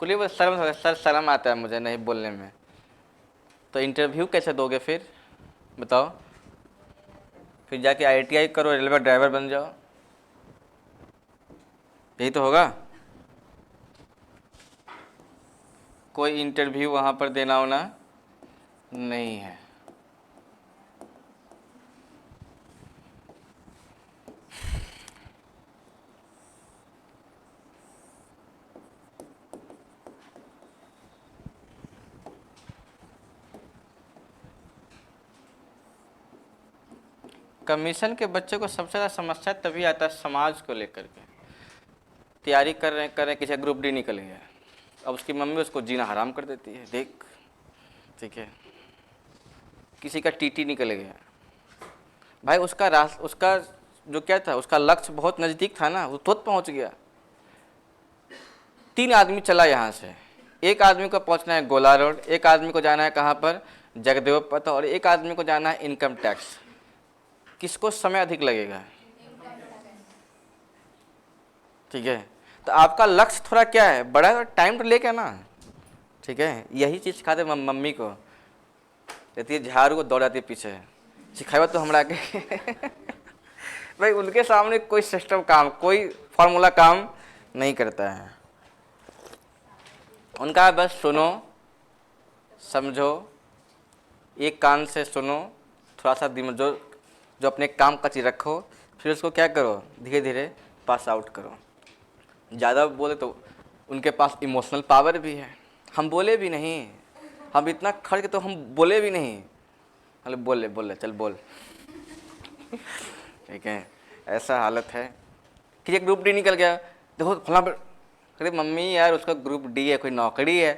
कुल वो शर्म, सर शर्म आता है मुझे नहीं बोलने में, तो इंटरव्यू कैसे दोगे फिर बताओ, फिर जाके ITI करो, रेलवे ड्राइवर बन जाओ, यही तो होगा। कोई इंटरव्यू वहाँ पर देना होना नहीं है। कमीशन के बच्चे को सबसे ज़्यादा समस्या तभी आता है समाज को लेकर के। तैयारी कर रहे हैं किसी ग्रुप डी निकल गया, अब उसकी मम्मी उसको जीना हराम कर देती है, देख, ठीक है। किसी का टीटी निकल गया, भाई उसका जो क्या था, उसका लक्ष्य बहुत नज़दीक था ना, वो तुरंत पहुंच गया। 3 आदमी चला यहाँ से, एक आदमी को पहुंचना है गोला रोड, एक आदमी को जाना है कहाँ पर, जगदेव पथ, और एक आदमी को जाना है इनकम टैक्स। किसको समय अधिक लगेगा? ठीक है, तो आपका लक्ष्य थोड़ा क्या है, बड़ा टाइम तो लेके ना, ठीक है। यही चीज़ सिखाते मम्मी को, कहती है झाड़ू को दौड़ाती पीछे, सिखाया तो हमरा के भाई उनके सामने कोई सिस्टम काम, कोई फॉर्मूला काम नहीं करता है। उनका बस सुनो, समझो, एक कान से सुनो, थोड़ा सा दिमाग जो अपने काम का चीज़ रखो, फिर उसको क्या करो, धीरे धीरे पास आउट करो। ज़्यादा बोले तो उनके पास इमोशनल पावर भी है, हम बोले भी नहीं, हम इतना खड़ के तो हम बोले भी नहीं, मतलब बोल ले चल बोल ठीक है, ऐसा हालत है कि एक ग्रुप डी निकल गया, देखो फला, अरे मम्मी यार उसका ग्रुप डी है, कोई नौकरी है,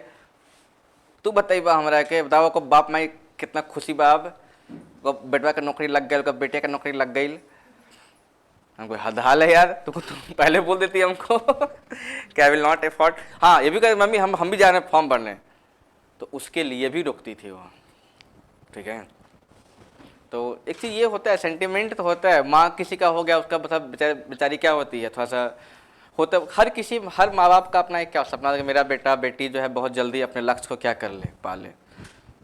तू बताइबा हमरा के, बताओ को बाप माई कितना खुशी बाप, बेटवा का नौकरी लग गई, बेटे का नौकरी लग गई, हमको हद हाल है यार, तुम पहले बोल देती हमको कि आई विल नॉट एफोर्ड। हाँ ये भी कहे मम्मी हम भी जा रहे हैं फॉर्म भरने, तो उसके लिए भी रोकती थी वो, ठीक है। तो एक चीज़ ये होता है, सेंटिमेंट तो होता है, माँ किसी का हो गया उसका मतलब बेचारी क्या होती है, थोड़ा सा होता है, हर माँ बाप का अपना एक क्या सपना है कि मेरा बेटा बेटी जो है बहुत जल्दी अपने लक्ष्य को क्या कर ले, पा ले,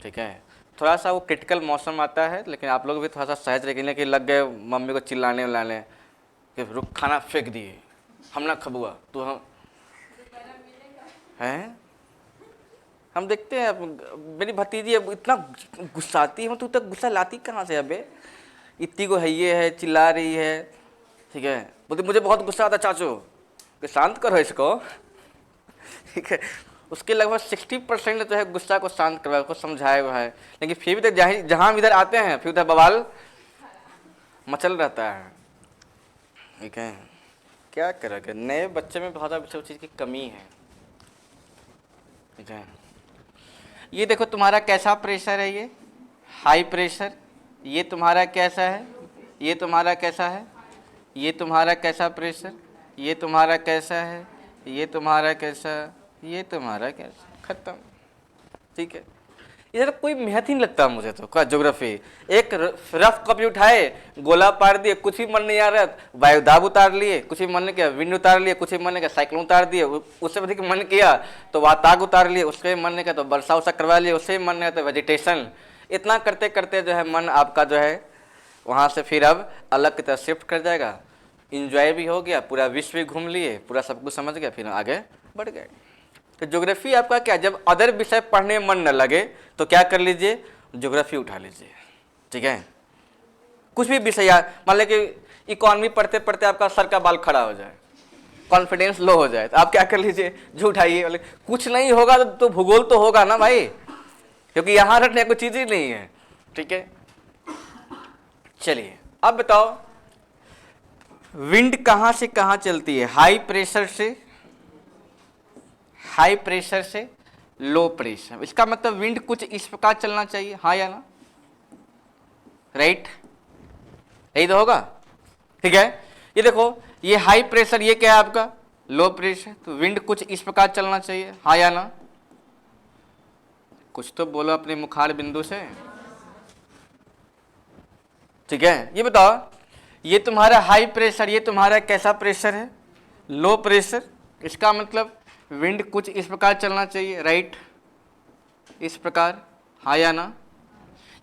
ठीक है। थोड़ा सा वो क्रिटिकल मौसम आता है, लेकिन आप लोग भी थोड़ा सा सहज रखने कि लग गए मम्मी को चिल्लाने उल्लाने कि रुक खाना फेंक दिए, हम ना खबुआ तो हम हैं, हम देखते हैं मेरी भतीजी अब इतना गुस्साती है, तू तक गुस्सा लाती कहाँ से अबे, इतनी को है ये है, चिल्ला रही है, ठीक है। बोलती मुझे बहुत गुस्सा आता चाचू, कि शांत करो इसको, ठीक है। उसके लगभग 60% जो है गुस्सा को शांत करवाया, उसको समझाया हुआ है, लेकिन फिर भी तो जहाँ इधर आते हैं फिर उधर बवाल मचल रहता है, ठीक है। क्या करेंगे, नए बच्चे में बहुत ज़्यादा चीज़ की कमी है, ठीक है। ये देखो तुम्हारा कैसा प्रेशर है, ये हाई प्रेशर, ये तुम्हारा कैसा है, ये तुम्हारा कैसा है, ये तुम्हारा कैसा प्रेशर, ये तुम्हारा कैसा है, ये तुम्हारा कैसा, ये तुम्हारा कैसा, खत्म, ठीक है। इधर कोई मेहनत ही नहीं लगता मुझे तो, क्या ज्योग्राफी, एक रफ कॉपी उठाए, गोला पार दिए, कुछ भी मन नहीं आ रहा, वायुदाब उतार लिए, कुछ भी मन नहीं किया, विंड उतार लिए, कुछ भी मन नहीं किया, साइक्लोन उतार दिए, उससे अधिक मन किया तो वाताग उतार लिए, उससे मन नहीं किया तो वर्षा उषा करवा लिए, उससे मन नहीं किया तो वेजिटेशन। इतना करते करते जो है मन आपका जो है वहाँ से फिर अब अलग की तरफ शिफ्ट कर जाएगा, इंजॉय भी हो गया, पूरा विश्व भी घूम लिए, पूरा सब कुछ समझ गया, फिर आगे बढ़ गए। तो ज्योग्राफी आपका क्या, जब अदर विषय पढ़ने में मन न लगे तो क्या कर लीजिए, ज्योग्राफी उठा लीजिए, ठीक है। कुछ भी विषय, मान लें कि इकोनॉमी पढ़ते पढ़ते आपका सर का बाल खड़ा हो जाए, कॉन्फिडेंस लो हो जाए, तो आप क्या कर लीजिए, जो उठाइए, कुछ नहीं होगा तो भूगोल तो होगा ना भाई, क्योंकि यहाँ रखने कोई चीज़ ही नहीं है, ठीक है। चलिए अब बताओ विंड कहाँ से कहाँ चलती है, हाई प्रेशर से लो प्रेशर, इसका मतलब विंड कुछ इस प्रकार चलना चाहिए, हाँ या ना, राइट, यही तो होगा, ठीक है। ये देखो ये हाई प्रेशर, ये क्या है आपका लो प्रेशर, तो विंड कुछ इस प्रकार चलना चाहिए, हाँ या ना, कुछ तो बोलो अपने मुखार बिंदु से, ठीक है। ये बताओ ये तुम्हारा हाई प्रेशर, ये तुम्हारा कैसा प्रेशर है, लो प्रेशर, इसका मतलब विंड कुछ इस प्रकार चलना चाहिए, राइट, इस प्रकार, हाँ या ना।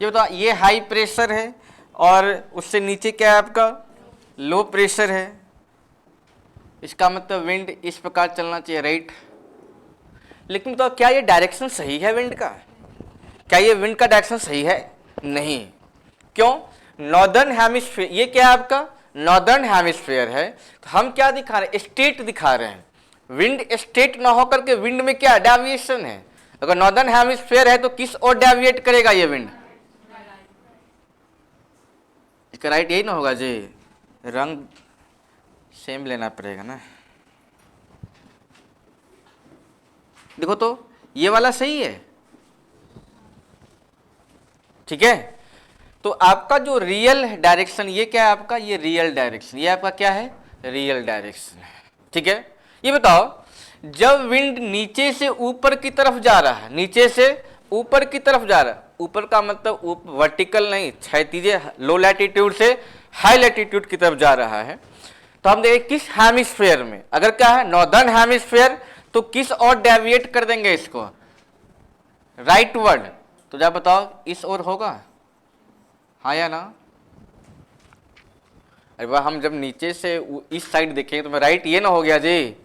ये बताओ ये हाई प्रेशर है और उससे नीचे क्या है आपका लो प्रेशर है, इसका मतलब विंड इस प्रकार चलना चाहिए, राइट। लेकिन बताओ क्या ये डायरेक्शन सही है विंड का, क्या ये विंड का डायरेक्शन सही है, नहीं, क्यों, नॉर्दर्न हेमिस्फीयर, ये क्या है आपका नॉर्दर्न हेमिस्फीयर है, तो हम क्या दिखा रहे हैं, स्टेट दिखा रहे हैं, विंड स्टेट ना होकर के विंड में क्या डेविएशन है, अगर नॉर्दर्न हेमिस्फीयर है तो किस ओर डेविएट करेगा ये विंड, इसका राइट यही ना होगा जी, रंग सेम लेना पड़ेगा ना। देखो तो ये वाला सही है, ठीक है। तो आपका जो रियल डायरेक्शन, ये क्या है आपका, ये रियल डायरेक्शन, ये आपका क्या है, रियल डायरेक्शन, ठीक है। ये बताओ, जब विंड नीचे से ऊपर की तरफ जा रहा है, नीचे से ऊपर की तरफ जा रहा है, ऊपर का मतलब वर्टिकल नहीं, क्षैतिज, लो लैटिट्यूड से हाई लैटिट्यूड की तरफ जा रहा है, तो हम देखें किस हेमिस्फीयर में, अगर क्या है नॉर्दर्न हेमिस्फीयर, तो किस और डेविएट कर देंगे इसको, राइटवर्ड। तो जब बताओ इस ओर होगा, हाँ या ना। अरे वाह, हम जब नीचे से इस साइड देखेंगे तो राइट ये ना हो गया जी,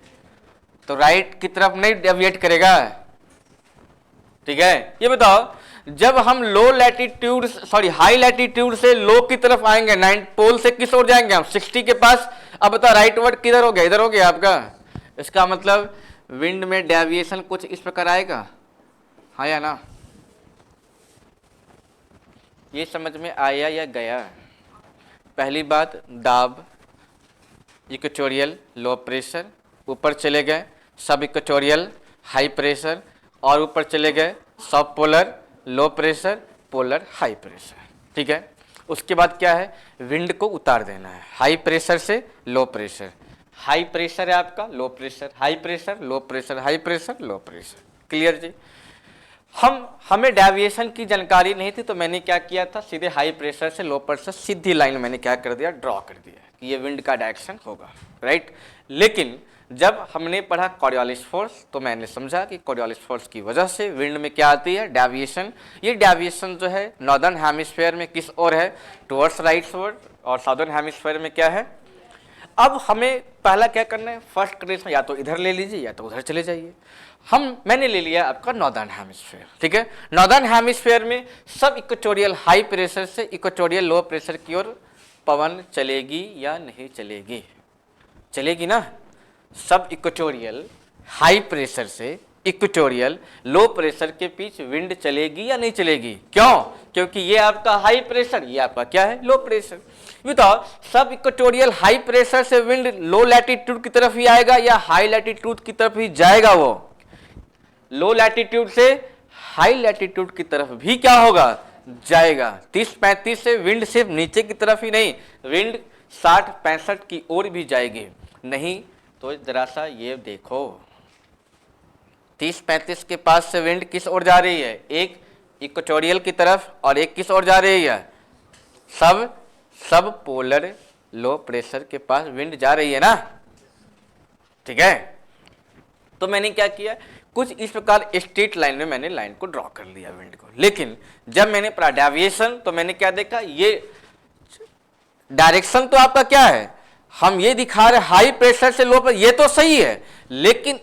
तो राइट की तरफ नहीं डेविएट करेगा, ठीक है। ये बताओ, जब हम लो लैटिट्यूड सॉरी हाई लैटिट्यूड से लो की तरफ आएंगे, 9 पोल से किस ओर जाएंगे हम, 60 के पास। अब बताओ राइटवर्ड किधर हो गया, इधर हो गया आपका। इसका मतलब विंड में डेविएशन कुछ इस प्रकार आएगा, हाँ या ना। ये समझ में आया या गया। पहली बात, दाब, इक्वेटोरियल लो प्रेशर, ऊपर चले गए सब इक्वेटोरियल हाई प्रेशर, और ऊपर चले गए सब polar low pressure, polar high pressure, ठीक है। उसके बाद क्या है, विंड को उतार देना है हाई प्रेशर से लो प्रेशर। हाई प्रेशर है आपका, low pressure, high pressure, low pressure, high pressure, low pressure. Clear जी। हमें डेविएशन की जानकारी नहीं थी, तो मैंने क्या किया था, सीधे हाई प्रेशर से लो प्रेशर सीधी लाइन मैंने क्या कर दिया, ड्रॉ कर दिया कि ये विंड का डायरेक्शन होगा, राइट। लेकिन जब हमने पढ़ा कॉरियोलिस फोर्स, तो मैंने समझा कि कॉरियोलिस फोर्स की वजह से विंड में क्या आती है, डेविएशन। ये डेविएशन जो है नॉर्दर्न हेमिस्फीयर में किस ओर है, टुवर्ड्स राइटवर्ड, और साउदर्न हेमिस्फीयर में क्या है। अब हमें पहला क्या करना है, फर्स्ट कंडीशन या तो इधर ले लीजिए या तो उधर चले जाइए। मैंने ले लिया आपका नॉर्दर्न हेमिस्फीयर, ठीक है। नॉर्दर्न हेमिस्फीयर में सब इक्वेटोरियल हाई प्रेशर से इक्वेटोरियल लो प्रेशर की ओर पवन चलेगी या नहीं चलेगी, चलेगी ना। सब इक्वेटोरियल हाई प्रेशर से इक्वेटोरियल लो प्रेशर के बीच विंड चलेगी या नहीं चलेगी, क्यों, क्योंकि ये आपका हाई प्रेशर, ये आपका क्या है, लो प्रेशर। बताओ, सब इक्वेटोरियल हाई प्रेशर से विंड लो लैटिट्यूड की तरफ ही आएगा या हाई लैटिट्यूड की तरफ ही जाएगा, वो लो लैटिट्यूड से हाई लैटिट्यूड की तरफ भी क्या होगा, जाएगा। 30-35 से विंड सिर्फ नीचे की तरफ ही नहीं, विंड 60-65 की ओर भी जाएगी। नहीं तो जरा सा ये देखो, 30-35 के पास से विंड किस ओर जा रही है, एक इक्वेटोरियल की तरफ और एक किस ओर जा रही है, सब पोलर लो प्रेशर के पास विंड जा रही है ना, ठीक है। तो मैंने क्या किया, कुछ इस प्रकार स्ट्रेट लाइन में मैंने लाइन को ड्रॉ कर लिया विंड को। लेकिन जब मैंने पढ़ा डेविएशन, तो मैंने क्या देखा, ये डायरेक्शन तो आपका क्या है, हम ये दिखा रहे हाई प्रेशर से लो प्रेशर, ये तो सही है, लेकिन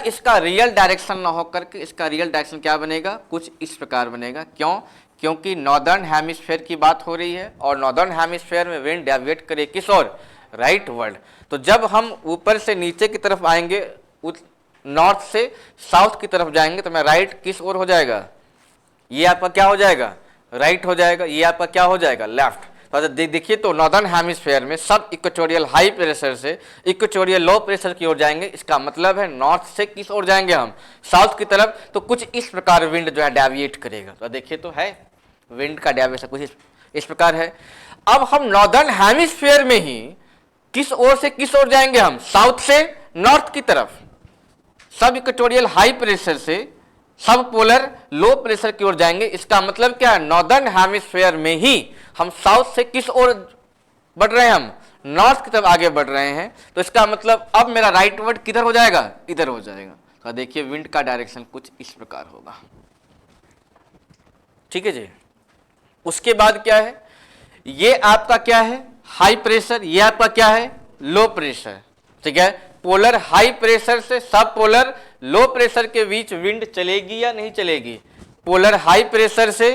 इसका रियल डायरेक्शन ना होकर के इसका रियल डायरेक्शन क्या बनेगा, कुछ इस प्रकार बनेगा। क्यों, क्योंकि नॉर्दर्न हेमिस्फीयर की बात हो रही है, और नॉर्दर्न हेमिस्फीयर में विंड डेविएट करे किस ओर, राइटवर्ड। तो जब हम ऊपर से नीचे की तरफ आएंगे, नॉर्थ से साउथ की तरफ जाएंगे, तो मैं राइट किस ओर हो जाएगा, ये आपका क्या हो जाएगा, राइट हो जाएगा, ये आपका क्या हो जाएगा, लेफ्ट। तो देखिए, तो नॉर्दर्न हेमिस्फीयर में सब इक्वेटोरियल हाई प्रेशर से इक्वेटोरियल लो प्रेशर की ओर जाएंगे, इसका मतलब है नॉर्थ से किस ओर जाएंगे हम, साउथ की तरफ। तो कुछ इस प्रकार विंड जो है डेविएट करेगा। तो देखिए तो है विंड का डेविएशन कुछ इस प्रकार है। अब हम नॉर्दर्न हेमिस्फीयर में ही किस ओर से किस ओर जाएंगे हम, साउथ से नॉर्थ की तरफ। सब इक्वेटोरियल हाई प्रेशर से सब पोलर लो प्रेशर की ओर जाएंगे। इसका मतलब क्या है, नॉर्दर्न हेमिस्फीयर में ही हम साउथ से किस ओर बढ़ रहे हैं, हम नॉर्थ की तरफ आगे बढ़ रहे हैं। तो इसका मतलब अब मेरा राइटवर्ड किधर हो जाएगा, इधर हो जाएगा। तो देखिए विंड का डायरेक्शन कुछ इस प्रकार होगा, ठीक है जी। उसके बाद क्या है, ये आपका क्या है, हाई प्रेशर, ये आपका क्या है, लो प्रेशर, ठीक है। पोलर हाई प्रेशर से सब पोलर लो प्रेशर के बीच विंड चलेगी या नहीं चलेगी, पोलर हाई प्रेशर से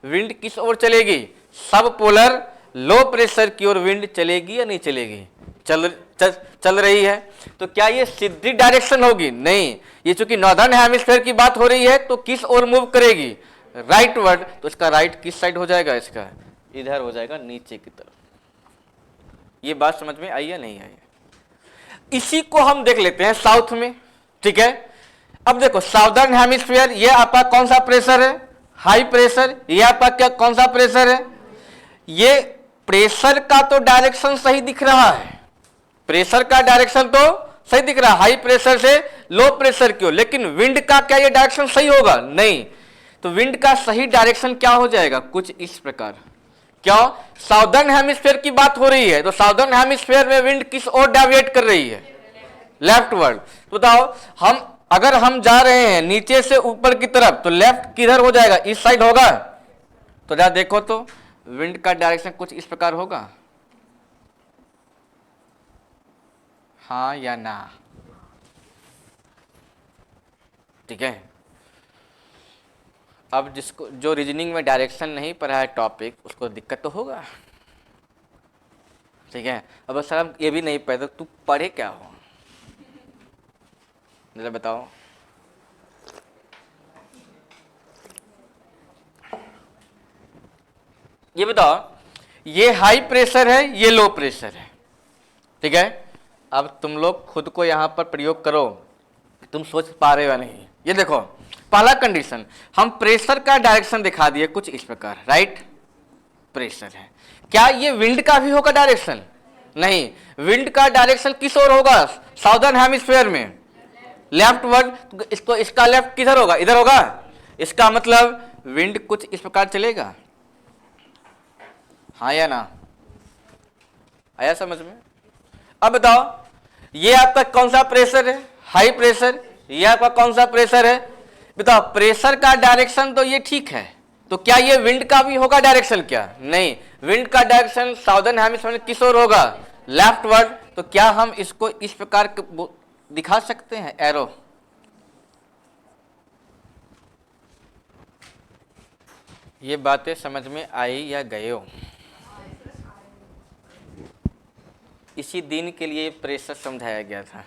विंड किस ओर चलेगी, सब पोलर लो प्रेशर की ओर विंड चलेगी या नहीं चलेगी, चल रही है। तो क्या ये सीधी डायरेक्शन होगी, नहीं, ये चूंकि नॉर्दर्न हेमिस्फीयर की बात हो रही है, तो किस ओर मूव करेगी, राइटवर्ड। तो इसका राइट किस साइड हो जाएगा, इसका इधर हो जाएगा, नीचे की तरफ, ये बात समझ में आई या नहीं आई? इसी को हम देख लेते हैं साउथ में, ठीक है। अब देखो साउदर्न हेमिस्फीयर, ये आपका कौन सा प्रेशर है? High pressure. ये आपका क्या कौन सा प्रेशर है? ये प्रेशर का तो डायरेक्शन सही दिख रहा है, प्रेशर का डायरेक्शन तो सही दिख रहा है, हाई प्रेशर से लो प्रेशर की ओर, लेकिन विंड का क्या ये डायरेक्शन सही होगा? नहीं। तो विंड का सही डायरेक्शन क्या हो जाएगा? कुछ इस प्रकार। क्यों? साउदर्न हेमिस्फीयर की बात हो रही है, तो साउदर्न हेमिस्फीयर में विंड किस ओर डेविएट कर रही है? लेफ्टवर्ड। तो बताओ अगर हम जा रहे हैं नीचे से ऊपर की तरफ, तो लेफ्ट किधर हो जाएगा? इस साइड होगा। तो जरा देखो तो विंड का डायरेक्शन कुछ इस प्रकार होगा, हाँ या ना? ठीक है। अब जिसको जो रीजनिंग में डायरेक्शन नहीं पढ़ा है टॉपिक, उसको दिक्कत तो होगा, ठीक है। अब सर हम ये भी नहीं पढ़े तो तू पढ़े क्या हो, जरा बताओ। ये बताओ, ये हाई प्रेशर है, ये लो प्रेशर है, ठीक है। अब तुम लोग खुद को यहां पर प्रयोग करो, तुम सोच पा रहे हो नहीं। ये देखो पहला कंडीशन, हम प्रेशर का डायरेक्शन दिखा दिए कुछ इस प्रकार, राइट? प्रेशर है, क्या ये विंड का भी होगा डायरेक्शन? नहीं। विंड का डायरेक्शन किस ओर होगा? साउदर्न हेमिस्फीयर में लेफ्टवर्ड। इसको इसका लेफ्ट किधर होगा? इधर होगा। इसका मतलब विंड कुछ इस प्रकार चलेगा, हाँ या ना? आया समझ में? अब बताओ, ये आपका कौन सा प्रेशर है? High pressure. ये आपका कौन सा प्रेशर है? बताओ, प्रेशर का डायरेक्शन तो ये ठीक है, तो क्या ये विंड का भी होगा डायरेक्शन? क्या नहीं। विंड का डायरेक्शन साउदर्न हेमिस्फीयर में किस ओर होगा? लेफ्टवर्ड। तो क्या हम इसको इस प्रकार दिखा सकते हैं एरो? ये बातें समझ में आई या गए हो? इसी दिन के लिए प्रेशर समझाया गया था।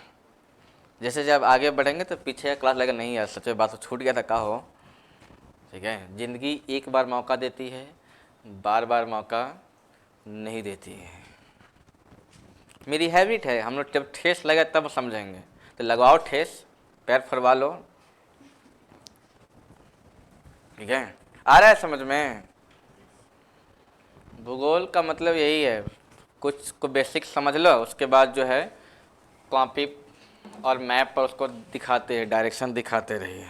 जैसे जब आगे बढ़ेंगे तो पीछे का क्लास लगा नहीं यार, सच में बात तो छूट गया था, का हो, ठीक है। जिंदगी एक बार मौका देती है, बार बार मौका नहीं देती है। मेरी हैबिट है, हम लोग जब ठेस लगे तब समझेंगे, तो लगवाओ ठेस, पैर फरवा लो, ठीक है। आ रहा है समझ में? भूगोल का मतलब यही है, कुछ को बेसिक समझ लो, उसके बाद जो है कॉपी और मैप पर उसको दिखाते हैं, डायरेक्शन दिखाते रहिए,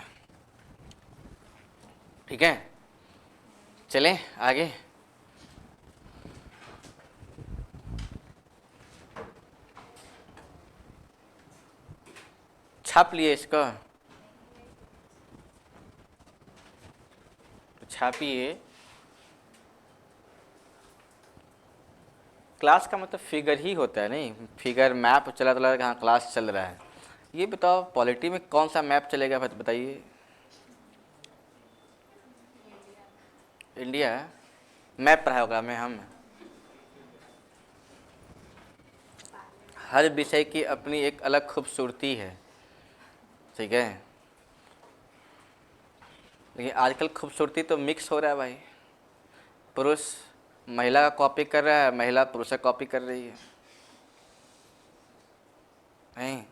ठीक है। चलें आगे। छाप लिए इसको, छापिए। क्लास का मतलब फिगर ही होता है, नहीं फिगर मैप चला तो लगा हाँ क्लास चल रहा है। ये बताओ पॉलिटी में कौन सा मैप चलेगा बताइए? इंडिया मैप पढ़ा होगा में हम। हर विषय की अपनी एक अलग खूबसूरती है, ठीक है। लेकिन आजकल खूबसूरती तो मिक्स हो रहा है भाई, पुरुष महिला का कॉपी कर रहा है, महिला पुरुष का कॉपी कर रही है, नहीं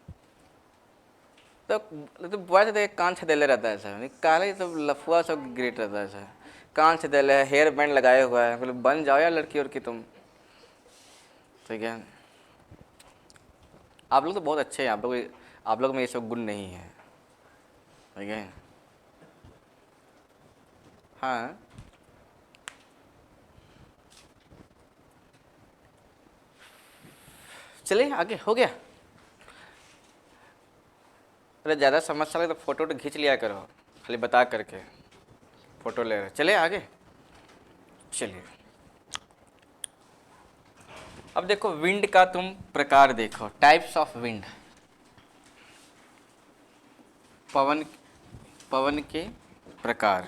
तो बॉयज तो कान छदेले रहता है सर, काले तो लफुआ सब ग्रेट रहता है सर, कान छदेले है, हेयर बैंड लगाए हुआ है, मतलब बन जाओ यार लड़की और की तुम, ठीक है। आप लोग तो बहुत अच्छे हैं, आप लोग में ये सब गुण नहीं है, ठीक है। हाँ चलिए आगे, हो गया। अरे ज़्यादा समस्या लगे तो फोटो तो खींच लिया करो, खाली बता करके फोटो ले रहे। चले आगे, चलिए। अब देखो विंड का तुम प्रकार देखो, टाइप्स ऑफ विंड। पवन के प्रकार,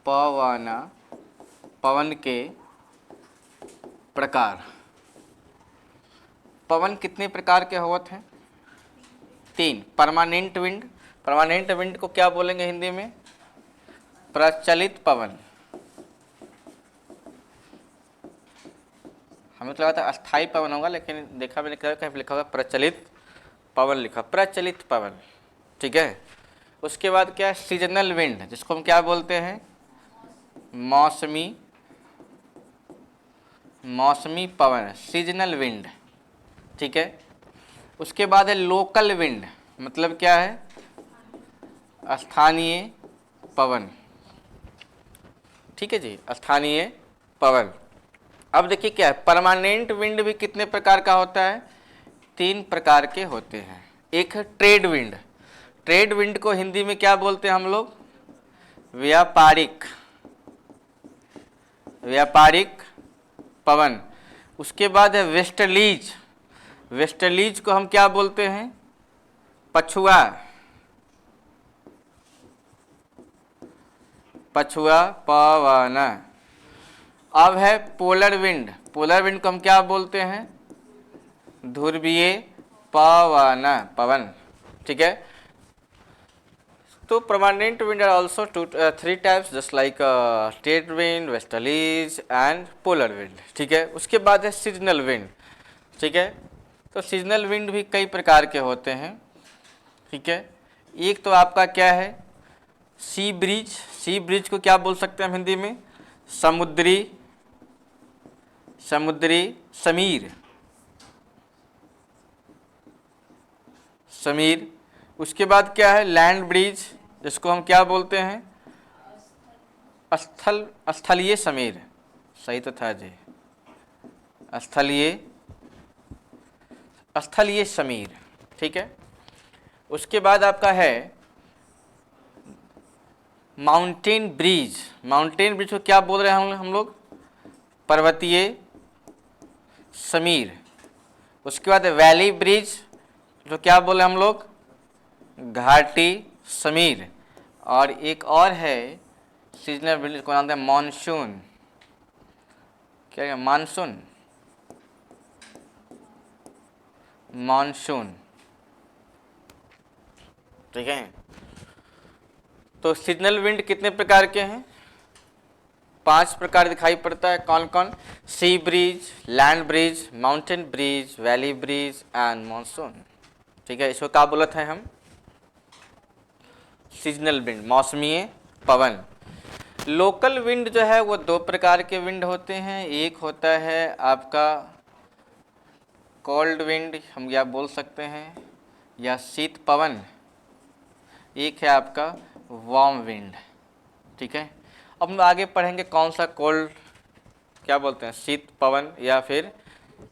पवन के प्रकार। पवन कितने प्रकार के होते हैं? 3। परमानेंट विंड, परमानेंट विंड को क्या बोलेंगे हिंदी में? प्रचलित पवन। हमें तो लगा था अस्थाई पवन होगा, लेकिन देखा मैंने कहीं पे लिखा होगा प्रचलित पवन, लिखा प्रचलित पवन, ठीक है। उसके बाद क्या है, सीजनल विंड, जिसको हम क्या बोलते हैं, मौसमी पवन, सीजनल विंड, ठीक है। उसके बाद है लोकल विंड, मतलब क्या है, स्थानीय पवन, ठीक है जी, स्थानीय पवन। अब देखिए क्या है, परमानेंट विंड भी कितने प्रकार का होता है, 3 प्रकार के होते हैं। एक है ट्रेड विंड, ट्रेड विंड को हिंदी में क्या बोलते हैं हम लोग, व्यापारिक पवन। उसके बाद है वेस्टर्लीज, वेस्टर्लीज को हम क्या बोलते हैं, पछुआ पवन। अब है पोलर विंड, पोलर विंड को हम क्या बोलते हैं, ध्रुवीय पवन, ठीक है। तो permanent wind are also 3 types, just like trade wind, westerlies and polar wind, ठीक है। उसके बाद है सीजनल विंड, ठीक है। तो सीजनल विंड भी कई प्रकार के होते हैं, ठीक है। एक तो आपका क्या है, सी ब्रीज, सी ब्रीज को क्या बोल सकते हैं हम हिंदी में, समुद्री समीर। उसके बाद क्या है, लैंड ब्रिज, जिसको हम क्या बोलते हैं, स्थलीय समीर, सही तो था जी, स्थलीय समीर, ठीक है। उसके बाद आपका है माउंटेन ब्रिज, माउंटेन ब्रिज को क्या बोल रहे हैं हम लोग, पर्वतीय समीर। उसके बाद वैली ब्रिज, जो क्या बोले हम लोग, घाटी समीर। और एक और है सीजनल ब्रिज को नाम है मानसून, क्या है, मानसून, ठीक है। तो सीजनल विंड कितने प्रकार के हैं, 5 प्रकार दिखाई पड़ता है, कौन कौन, सी bridge, land bridge, mountain bridge, valley bridge and monsoon, ठीक है। इसको क्या बोलते हैं हम, सीजनल विंड, मौसमी पवन। लोकल विंड जो है वो 2 प्रकार के विंड होते हैं, एक होता है आपका कोल्ड विंड, हम या बोल सकते हैं, या शीत पवन। एक है आपका वार्म विंड, ठीक है। अब हम आगे पढ़ेंगे कौन सा कोल्ड, क्या बोलते हैं, शीत पवन या फिर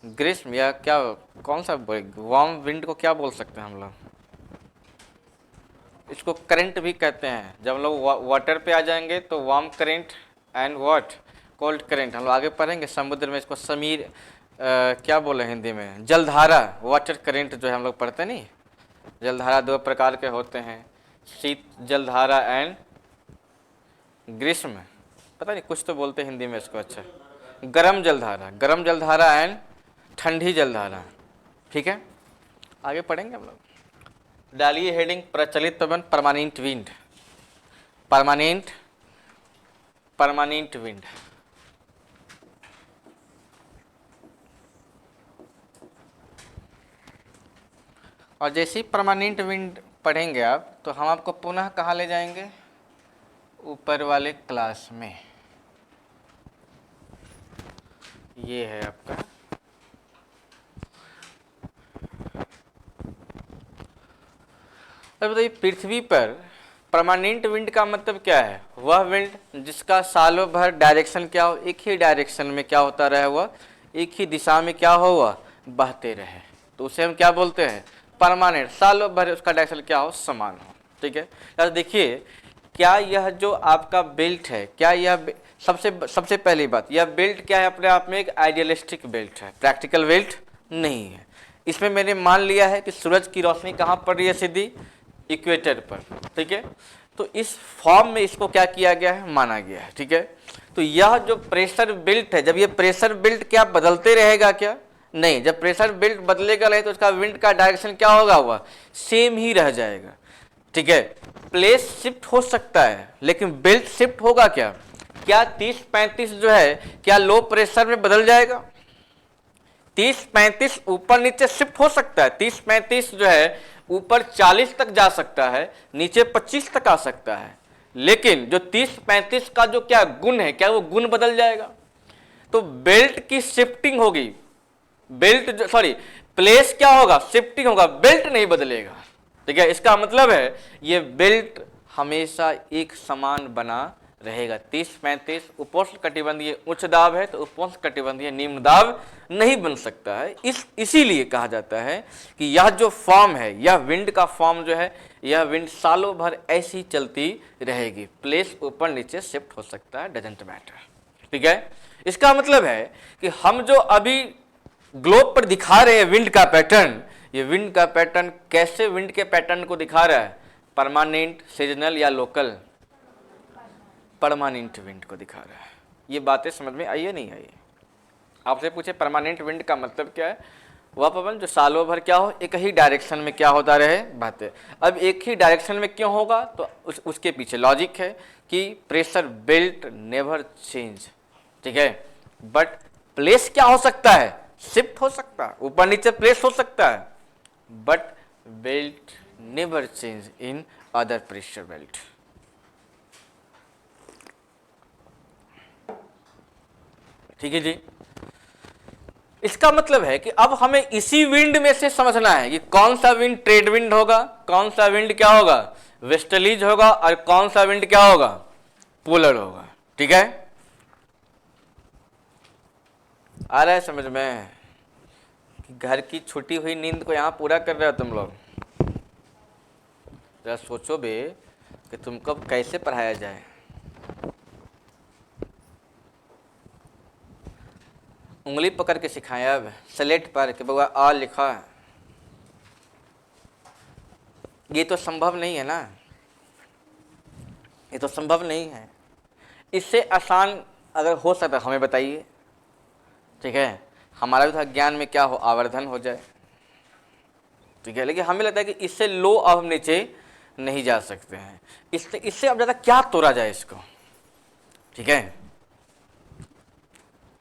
ग्रीष्म, या क्या, कौन सा वार्म विंड को क्या बोल सकते हैं हम लोग, इसको करंट भी कहते हैं। जब हम लोग वाटर पे आ जाएंगे तो warm current and what, cold current, हम लोग आगे पढ़ेंगे। समुद्र में इसको समीर क्या बोले हिंदी में, जलधारा, वाटर करंट जो है हम लोग पढ़ते नहीं, जलधारा 2 प्रकार के होते हैं, शीत जलधारा एंड ग्रीष्म, पता नहीं कुछ तो बोलते हैं हिंदी में इसको, अच्छा, गरम जलधारा एंड ठंडी जलधारा, ठीक है। आगे पढ़ेंगे हम लोग। डालिए हेडिंग, प्रचलित पवन, परमानेंट विंड, परमानेंट विंड। और जैसे ही परमानेंट विंड पढ़ेंगे आप, तो हम आपको पुनः कहाँ ले जाएंगे, ऊपर वाले क्लास में, ये है आपका। अब बताइए, पृथ्वी पर परमानेंट विंड का मतलब क्या है, वह विंड जिसका सालों भर डायरेक्शन क्या हो, एक ही डायरेक्शन में क्या होता रहे, वह एक ही दिशा में क्या हो, वह बहते रहे, तो उसे हम क्या बोलते हैं, परमानेंट, सालों भर उसका डायरेक्शन क्या हो, समान हो, ठीक है। तो देखिए, क्या यह जो आपका बेल्ट है, क्या यह सबसे पहली बात, यह बेल्ट क्या है, अपने आप में एक आइडियलिस्टिक बेल्ट है, प्रैक्टिकल बेल्ट नहीं है। इसमें मैंने मान लिया है कि सूरज की रोशनी कहाँ पड़ रही है, सीधी इक्वेटर पर, ठीक है। तो इस फॉर्म में इसको क्या किया गया है, माना गया है, ठीक है। तो यह जो प्रेशर बेल्ट है, जब ये प्रेशर बेल्ट क्या बदलते रहेगा क्या, नहीं, जब प्रेशर बेल्ट बदलेगा नहीं तो उसका विंड का डायरेक्शन क्या होगा, वह सेम ही रह जाएगा, ठीक है। प्लेस शिफ्ट हो सकता है लेकिन बेल्ट शिफ्ट होगा क्या 30-35 जो है क्या लो प्रेशर में बदल जाएगा, 30-35 ऊपर नीचे शिफ्ट हो सकता है। 30-35 जो है ऊपर 40 तक जा सकता है, नीचे 25 तक आ सकता है, लेकिन जो 30-35 का जो क्या गुण है, क्या वो गुण बदल जाएगा? तो बेल्ट की शिफ्टिंग होगी, बेल्ट जो सॉरी प्लेस क्या होगा, शिफ्टिंग होगा, बेल्ट नहीं बदलेगा। ठीक है, इसका मतलब है ये बेल्ट हमेशा एक समान बना रहेगा। 30-35 उपोष्ण कटिबंधीय उच्च दाब है तो उपोष्ण कटिबंधीय निम्न दाब नहीं बन सकता है। इसीलिए कहा जाता है कि यह जो फॉर्म है, यह विंड का फॉर्म जो है, यह विंड सालों भर ऐसी चलती रहेगी। प्लेस ऊपर नीचे शिफ्ट हो सकता है, डजंट मैटर। ठीक है, इसका मतलब है कि हम जो अभी ग्लोब पर दिखा रहे हैं विंड का पैटर्न, ये विंड का पैटर्न कैसे विंड के पैटर्न को दिखा रहा है? परमानेंट, सीजनल या लोकल? परमानेंट विंड को दिखा रहा है। ये बातें समझ में आई है नहीं आई? आपसे पूछे परमानेंट विंड का मतलब क्या है? वह पवन जो सालों भर क्या हो, एक ही डायरेक्शन में क्या होता रहे, बातें। अब एक ही डायरेक्शन में क्यों होगा? तो उसके पीछे लॉजिक है कि प्रेशर बेल्ट नेवर चेंज। ठीक है, बट प्लेस क्या हो सकता है? शिफ्ट हो सकता है, ऊपर नीचे प्लेस हो सकता है, but belt never change in other pressure belt. ठीक है जी, इसका मतलब है कि अब हमें इसी विंड में से समझना है कि कौन सा विंड ट्रेड विंड होगा, कौन सा विंड क्या होगा, वेस्टर्लीज होगा, और कौन सा विंड क्या होगा, पोलर होगा। ठीक है, आ रहा है समझ में? घर की छुट्टी हुई नींद को यहां पूरा कर रहे हो तुम लोग। जरा सोचो बे कि तुमको कैसे पढ़ाया जाए। उंगली पकड़ के सिखाया अब स्लेट पर कि बउआ आ लिखा। ये तो संभव नहीं है ना, ये तो संभव नहीं है। इससे आसान अगर हो सकता है हमें बताइए। ठीक है, हमारा भी था ज्ञान में क्या हो, आवर्धन हो जाए। ठीक है, लेकिन हमें लगता है कि इससे लो अब हम नीचे नहीं जा सकते हैं। इससे अब ज़्यादा क्या तोड़ा जाए इसको। ठीक है,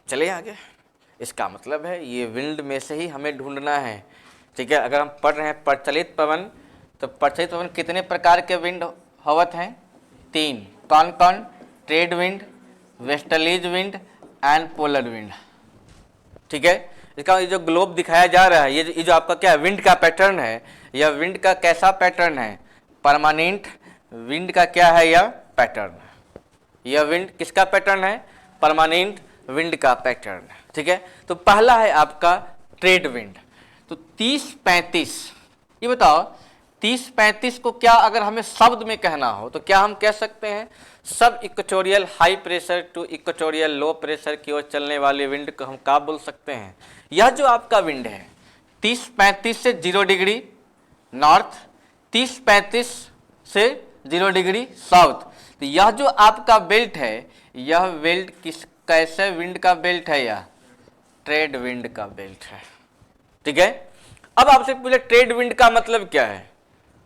चलिए आगे। इसका मतलब है ये विंड में से ही हमें ढूंढना है। ठीक है, अगर हम पढ़ रहे हैं प्रचलित पवन, तो प्रचलित पवन कितने प्रकार के विंड होवत हैं? 3। कौन कौन? Trade wind, westerlies wind and polar wind. ठीक है, इसका ये जो ग्लोब दिखाया जा रहा है, ये जो आपका क्या विंड का पैटर्न है, यह विंड का कैसा पैटर्न है? परमानेंट विंड का क्या है यह पैटर्न? यह विंड किसका पैटर्न है? परमानेंट विंड का पैटर्न। ठीक है, तो पहला है आपका ट्रेड विंड। तो 30-35, ये बताओ 30-35 को क्या अगर हमें शब्द में कहना हो तो क्या हम कह सकते हैं? Sub equatorial high pressure to equatorial low pressure की ओर चलने वाले विंड को हम क्या बोल सकते हैं? यह जो आपका विंड है 30-35 से 0 डिग्री नॉर्थ, 30-35 से 0 डिग्री साउथ, तो यह जो आपका बेल्ट है, यह बेल्ट कैसे विंड का बेल्ट है? यह ट्रेड विंड का बेल्ट है। ठीक है, अब आपसे पूछे ट्रेड विंड का मतलब क्या है?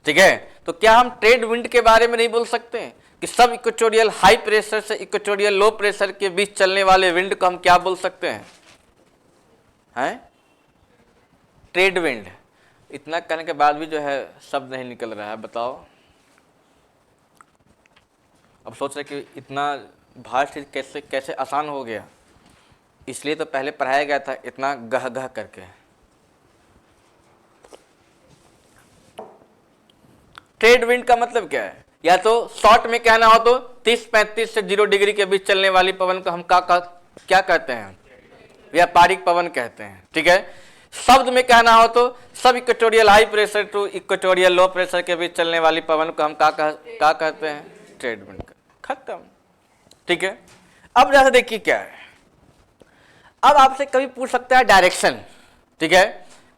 ठीक है, तो क्या हम ट्रेड विंड के बारे में नहीं बोल सकते कि सब इक्वेटोरियल हाई प्रेशर से इक्वेटोरियल लो प्रेशर के बीच चलने वाले विंड को हम क्या बोल सकते हैं? Trade wind. इतना कहने के बाद भी जो है शब्द नहीं निकल रहा है, बताओ। अब सोच रहे कि इतना भाषा कैसे कैसे आसान हो गया, इसलिए तो पहले पढ़ाया गया था इतना गह गह करके। ट्रेड विंड का मतलब क्या है? या तो शॉर्ट में कहना हो तो 30-35 से 0 डिग्री के बीच चलने वाली पवन को हम क्या कहते हैं? व्यापारिक पवन कहते हैं। ठीक है, शब्द में कहना हो तो sub equatorial high pressure to equatorial low pressure के बीच चलने वाली पवन को हम क्या कहते हैं? Trade wind. खत्म। ठीक है, अब जैसे देखिए क्या है, अब आपसे कभी पूछ सकता है डायरेक्शन। ठीक है,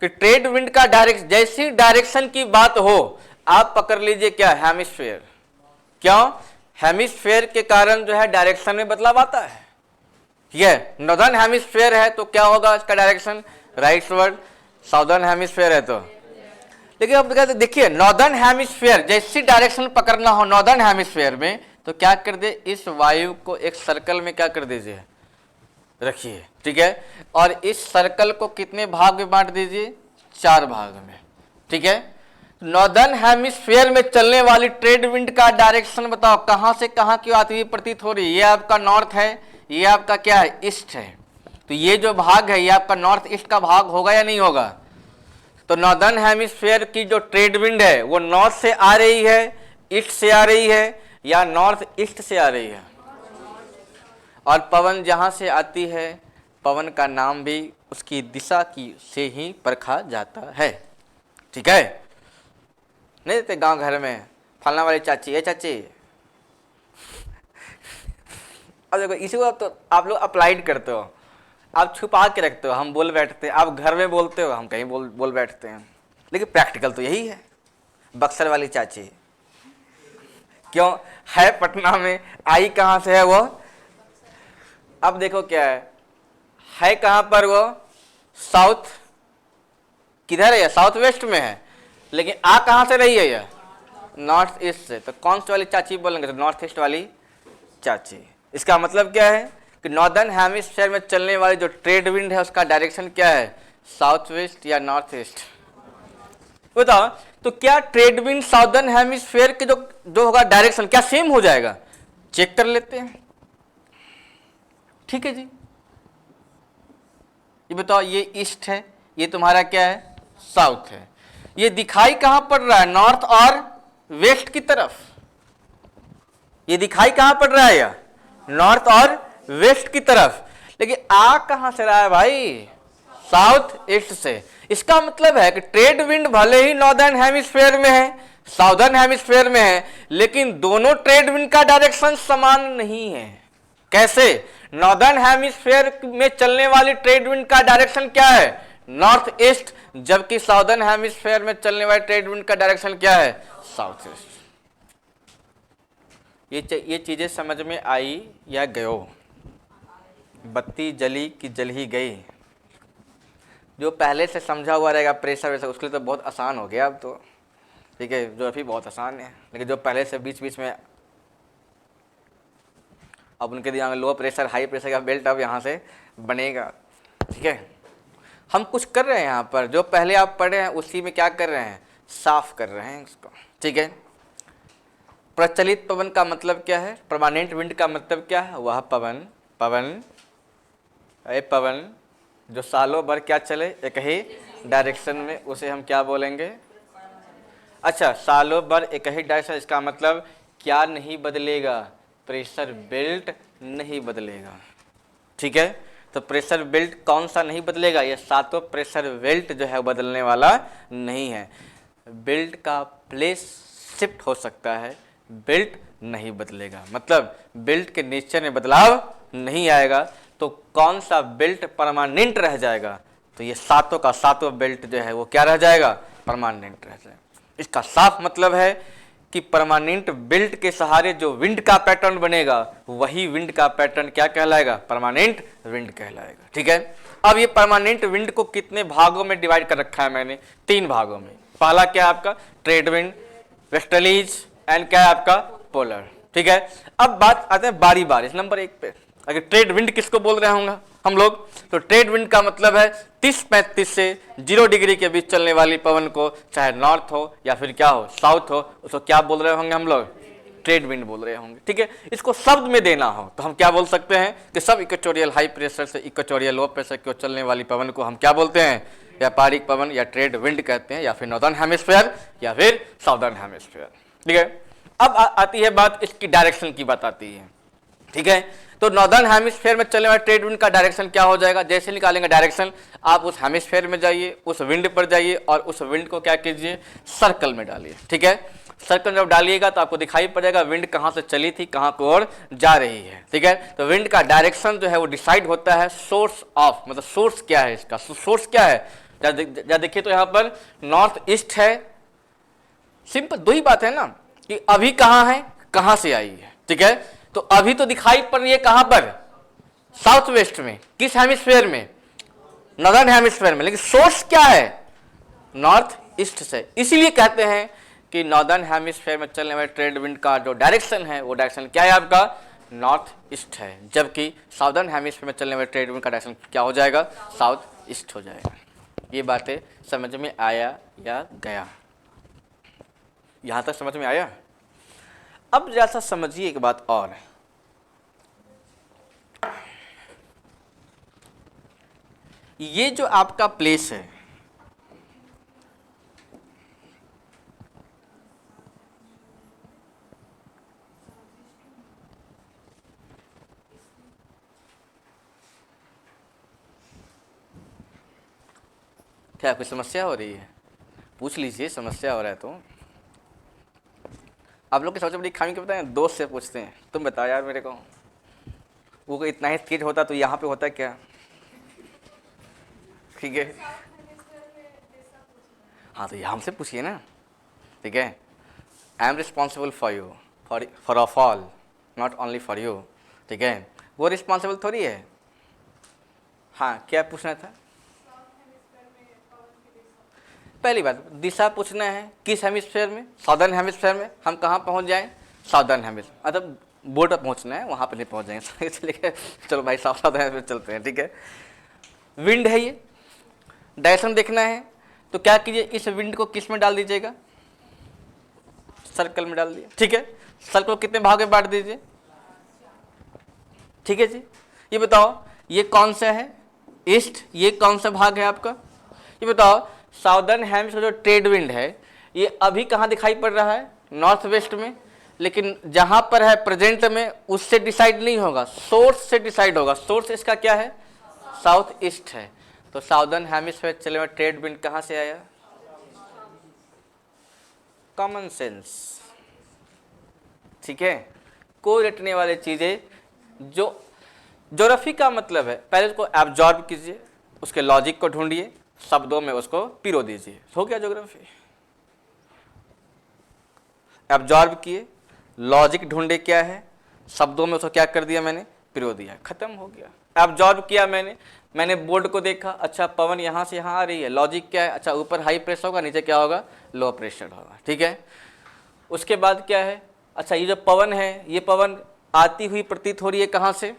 कि ट्रेड विंड का डायरेक्शन, जैसी डायरेक्शन की बात हो आप पकड़ लीजिए क्या? हेमिस्फीयर। क्यों? हेमिस्फीयर के कारण जो है डायरेक्शन में बदलाव आता है। ये नॉर्दर्न हेमिस्फीयर है तो क्या होगा इसका डायरेक्शन? राइटवर्ड। साउदर्न हेमिस्फीयर है तो, लेकिन अब देखिए नॉर्दर्न हेमिस्फीयर जैसी डायरेक्शन पकड़ना हो नॉर्दर्न हेमिस्फीयर में तो क्या कर दे? इस वायु को एक सर्कल में क्या कर दीजिए? रखिए, ठीक है। और इस सर्कल को कितने भाग में बांट दीजिए, 4 भाग में, ठीक है। नॉर्दर्न हेमिस्फीयर में चलने वाली ट्रेड विंड का डायरेक्शन बताओ, कहां से कहां की आती हुई प्रतीत हो रही है। ये आपका नॉर्थ है, ये आपका क्या है, ईस्ट है। तो ये जो भाग है ये आपका नॉर्थ ईस्ट का भाग होगा या नहीं होगा। तो नॉर्दर्न हेमिस्फीयर की जो ट्रेड विंड है वो नॉर्थ से आ रही है, ईस्ट से आ रही है, या नॉर्थ ईस्ट से आ रही है। और पवन जहां से आती है, पवन का नाम भी उसकी दिशा की से ही परखा जाता है, ठीक है। नहीं देते गांव घर में फलना वाली चाची, ये चाची। अब देखो इसी को तो आप लोग अप्लाइड करते हो, आप छुपा के रखते हो, हम बोल बैठते हैं, आप घर में बोलते हो, हम कहीं बोल बैठते हैं। लेकिन प्रैक्टिकल तो यही है। बक्सर वाली चाची क्यों है पटना में, आई कहाँ से है वो। अब देखो क्या है कहाँ पर वो, साउथ किधर है, साउथ वेस्ट में है, लेकिन आ कहाँ से रही है ये, नॉर्थ ईस्ट से। तो कौन सी वाली चाची बोलेंगे, तो नॉर्थ ईस्ट वाली चाची। इसका मतलब क्या है कि नॉर्दर्न हेमिस्फीयर में चलने वाली जो ट्रेड विंड है उसका डायरेक्शन क्या है, साउथ वेस्ट या नॉर्थ ईस्ट। बताओ तो क्या ट्रेड विंड साउदर्न हेमिस्फीयर के जो होगा डायरेक्शन क्या सेम हो जाएगा, चेक कर लेते हैं, ठीक है जी। ये बताओ, ये ईस्ट है, ये तुम्हारा क्या है, साउथ है। ये दिखाई कहां पड़ रहा है, नॉर्थ और वेस्ट की तरफ। ये दिखाई कहां पड़ रहा है, यह नॉर्थ और वेस्ट की तरफ। लेकिन आ कहां से रहा है भाई, साउथ ईस्ट से। इसका मतलब है कि ट्रेड विंड भले ही नॉर्दर्न हेमिस्फीयर में है, साउदर्न हेमिस्फीयर में है, लेकिन दोनों ट्रेड विंड का डायरेक्शन समान नहीं है। कैसे, नॉर्दर्न हेमिस्फीयर में चलने वाली ट्रेड विंड का डायरेक्शन क्या है, नॉर्थ ईस्ट, जबकि साउदर्न हेमिस्फीयर में चलने वाली ट्रेड विंड का डायरेक्शन क्या है, साउथ ईस्ट। ये चीजें समझ में आई या गयो। बत्ती जली कि जल ही गई। जो पहले से समझा हुआ रहेगा प्रेशर वैसा, उसके लिए तो बहुत आसान हो गया अब तो, ठीक है। जो अभी बहुत आसान है, लेकिन जो पहले से बीच बीच में, अब उनके दिमाग में लो प्रेशर हाई प्रेशर का बेल्ट अब यहाँ से बनेगा, ठीक है। हम कुछ कर रहे हैं यहाँ पर, जो पहले आप पढ़े हैं उसी में क्या कर रहे हैं, साफ कर रहे हैं इसको, ठीक है। प्रचलित पवन का मतलब क्या है, परमानेंट विंड का मतलब क्या है, वह पवन जो सालों भर क्या चले, एक ही डायरेक्शन में, उसे हम क्या बोलेंगे। अच्छा, सालों भर एक ही डायरेक्शन, इसका मतलब क्या नहीं बदलेगा, प्रेशर बेल्ट नहीं बदलेगा, ठीक है। तो प्रेशर बेल्ट कौन सा नहीं बदलेगा, ये सातों प्रेशर बेल्ट जो है बदलने वाला नहीं है। बेल्ट का प्लेस शिफ्ट हो सकता है, बेल्ट नहीं बदलेगा, मतलब बेल्ट के नेचर में बदलाव नहीं आएगा। तो कौन सा बेल्ट परमानेंट रह जाएगा, तो ये सातों का सातों बेल्ट जो है वो क्या रह जाएगा, परमानेंट रह जाएगा। इसका साफ मतलब है कि परमानेंट बेल्ट के सहारे जो विंड का पैटर्न बनेगा वही विंड का पैटर्न क्या कहलाएगा, परमानेंट विंड कहलाएगा, ठीक है। अब ये परमानेंट विंड को कितने भागों में डिवाइड कर रखा है मैंने, 3 भागों में। पहला क्या है आपका ट्रेड विंड, वेस्टर्लीज एंड क्या है आपका पोलर, ठीक है। अब बात आते हैं बारी बारी नंबर 1 पे। अगर ट्रेड विंड किसको बोल रहे होंगे हम लोग, तो ट्रेड विंड का मतलब है 30-35 से 0 डिग्री के बीच चलने वाली पवन को, चाहे नॉर्थ हो या फिर क्या हो, साउथ हो, उसको क्या बोल रहे होंगे हम लोग, ट्रेड विंड बोल रहे होंगे, ठीक है। इसको शब्द में देना हो तो हम क्या बोल सकते हैं कि सब इक्वेटोरियल हाई प्रेशर से इक्वेटोरियल लो प्रेशर की ओर चलने वाली पवन को हम क्या बोलते हैं, व्यापारिक पवन या ट्रेड विंड कहते हैं, या फिर नॉर्दर्न हेमिस्फीयर या फिर साउदर्न हेमिस्फीयर, ठीक है। अब आती है बात इसकी डायरेक्शन की बात आती है, ठीक है। तो नॉर्दर्न हेमिस्फीयर में चलने वाले ट्रेड विंड का डायरेक्शन क्या हो जाएगा, जैसे निकालेंगे डायरेक्शन, आप उस हेमिस्फीयर में जाइए, उस विंड पर जाइए और उस विंड को क्या कीजिए, सर्कल में डालिए, ठीक है। सर्कल जब डालिएगा तो आपको दिखाई पड़ेगा विंड कहाँ से चली थी, कहाँ की ओर जा रही है, ठीक है। तो विंड का डायरेक्शन जो है वो डिसाइड होता है सोर्स ऑफ, मतलब सोर्स क्या है इसका, सोर्स क्या है। जब देखिए तो यहाँ पर नॉर्थ ईस्ट है, सिंपल 2 ही बात है ना कि अभी कहाँ है, कहाँ से आई है, ठीक है। तो अभी तो दिखाई पड़ रही है कहां पर, साउथ वेस्ट में, किस हेमिस्फीयर में, नॉर्दर्न हेमिस्फीयर में, लेकिन सोर्स क्या है, नॉर्थ ईस्ट से। इसीलिए कहते हैं कि नॉर्दर्न हेमिस्फीयर में चलने वाले ट्रेड विंड का जो डायरेक्शन है वो डायरेक्शन क्या है आपका, नॉर्थ ईस्ट है, जबकि साउदर्न हेमिस्फीयर में चलने वाले ट्रेड विंड का डायरेक्शन क्या हो जाएगा, साउथ ईस्ट हो जाएगा। ये बातें समझ में आया या गया? यहां तक समझ में आया? अब जरा सा समझिए एक बात और, ये जो आपका प्लेस है, क्या कोई समस्या हो रही है? पूछ लीजिए, समस्या हो रहा है तो। आप लोग की सबसे बड़ी खामी क्या बताएं? दोस्त से पूछते हैं, तुम बताओ यार मेरे को, वो इतना ही तेज होता तो यहाँ पे होता क्या? ठीक है, हाँ तो ये हमसे पूछिए ना, ठीक है। I am responsible for you, for of all, not only for you, ठीक है। वो रिस्पॉन्सिबल थोड़ी है। हाँ, क्या पूछना था? पहली बात, दिशा पूछना है किस हेमिस्फीयर में, साउदर्न हेमिस्फीयर में। हम कहाँ पहुँच जाएं? साउदर्न हेमिस्फीयर, मतलब बोर्ड पर पहुँचना है, वहाँ पर नहीं पहुँच जाएंगे चलिए, चलो भाई साउदर्न हेमिस्फीयर चलते हैं, ठीक है। विंड है ये, डायरेक्शन देखना है, तो क्या कीजिए, इस विंड को किस में डाल दीजिएगा, सर्कल में डाल दिए, ठीक है। सर्कल को कितने भाग में बांट दीजिए, ठीक है जी। ये बताओ ये कौन सा है, ईस्ट, ये कौन सा भाग है आपका? ये बताओ साउदर्न हेमिस्फीयर जो ट्रेड विंड है ये अभी कहाँ दिखाई पड़ रहा है, नॉर्थ वेस्ट में, लेकिन जहां पर है प्रेजेंट में उससे डिसाइड नहीं होगा, सोर्स से डिसाइड होगा। सोर्स इसका क्या है, साउथ ईस्ट है। तो साउदर्न हेमिस्फीयर चले हुए ट्रेड विंड कहां से आया? कॉमन सेंस, ठीक है। कोई रटने वाली चीजें, जो ज्योग्राफी का मतलब है, पहले उसको एब्जॉर्ब कीजिए, उसके लॉजिक को ढूंढिए, शब्दों में उसको पिरो दीजिए, हो गया ज्योग्राफी। एब्जॉर्ब किए, लॉजिक ढूंढे क्या है, शब्दों में उसको क्या कर दिया मैंने, पिरो दिया, खत्म हो गया। एब्जॉर्ब किया मैंने बोर्ड को देखा, अच्छा पवन यहाँ से यहाँ आ रही है, लॉजिक क्या है, अच्छा ऊपर हाई प्रेशर होगा, नीचे क्या होगा, लो प्रेशर होगा, ठीक है। उसके बाद क्या है, अच्छा ये जो पवन है, ये पवन आती हुई प्रतीत हो रही है कहाँ से,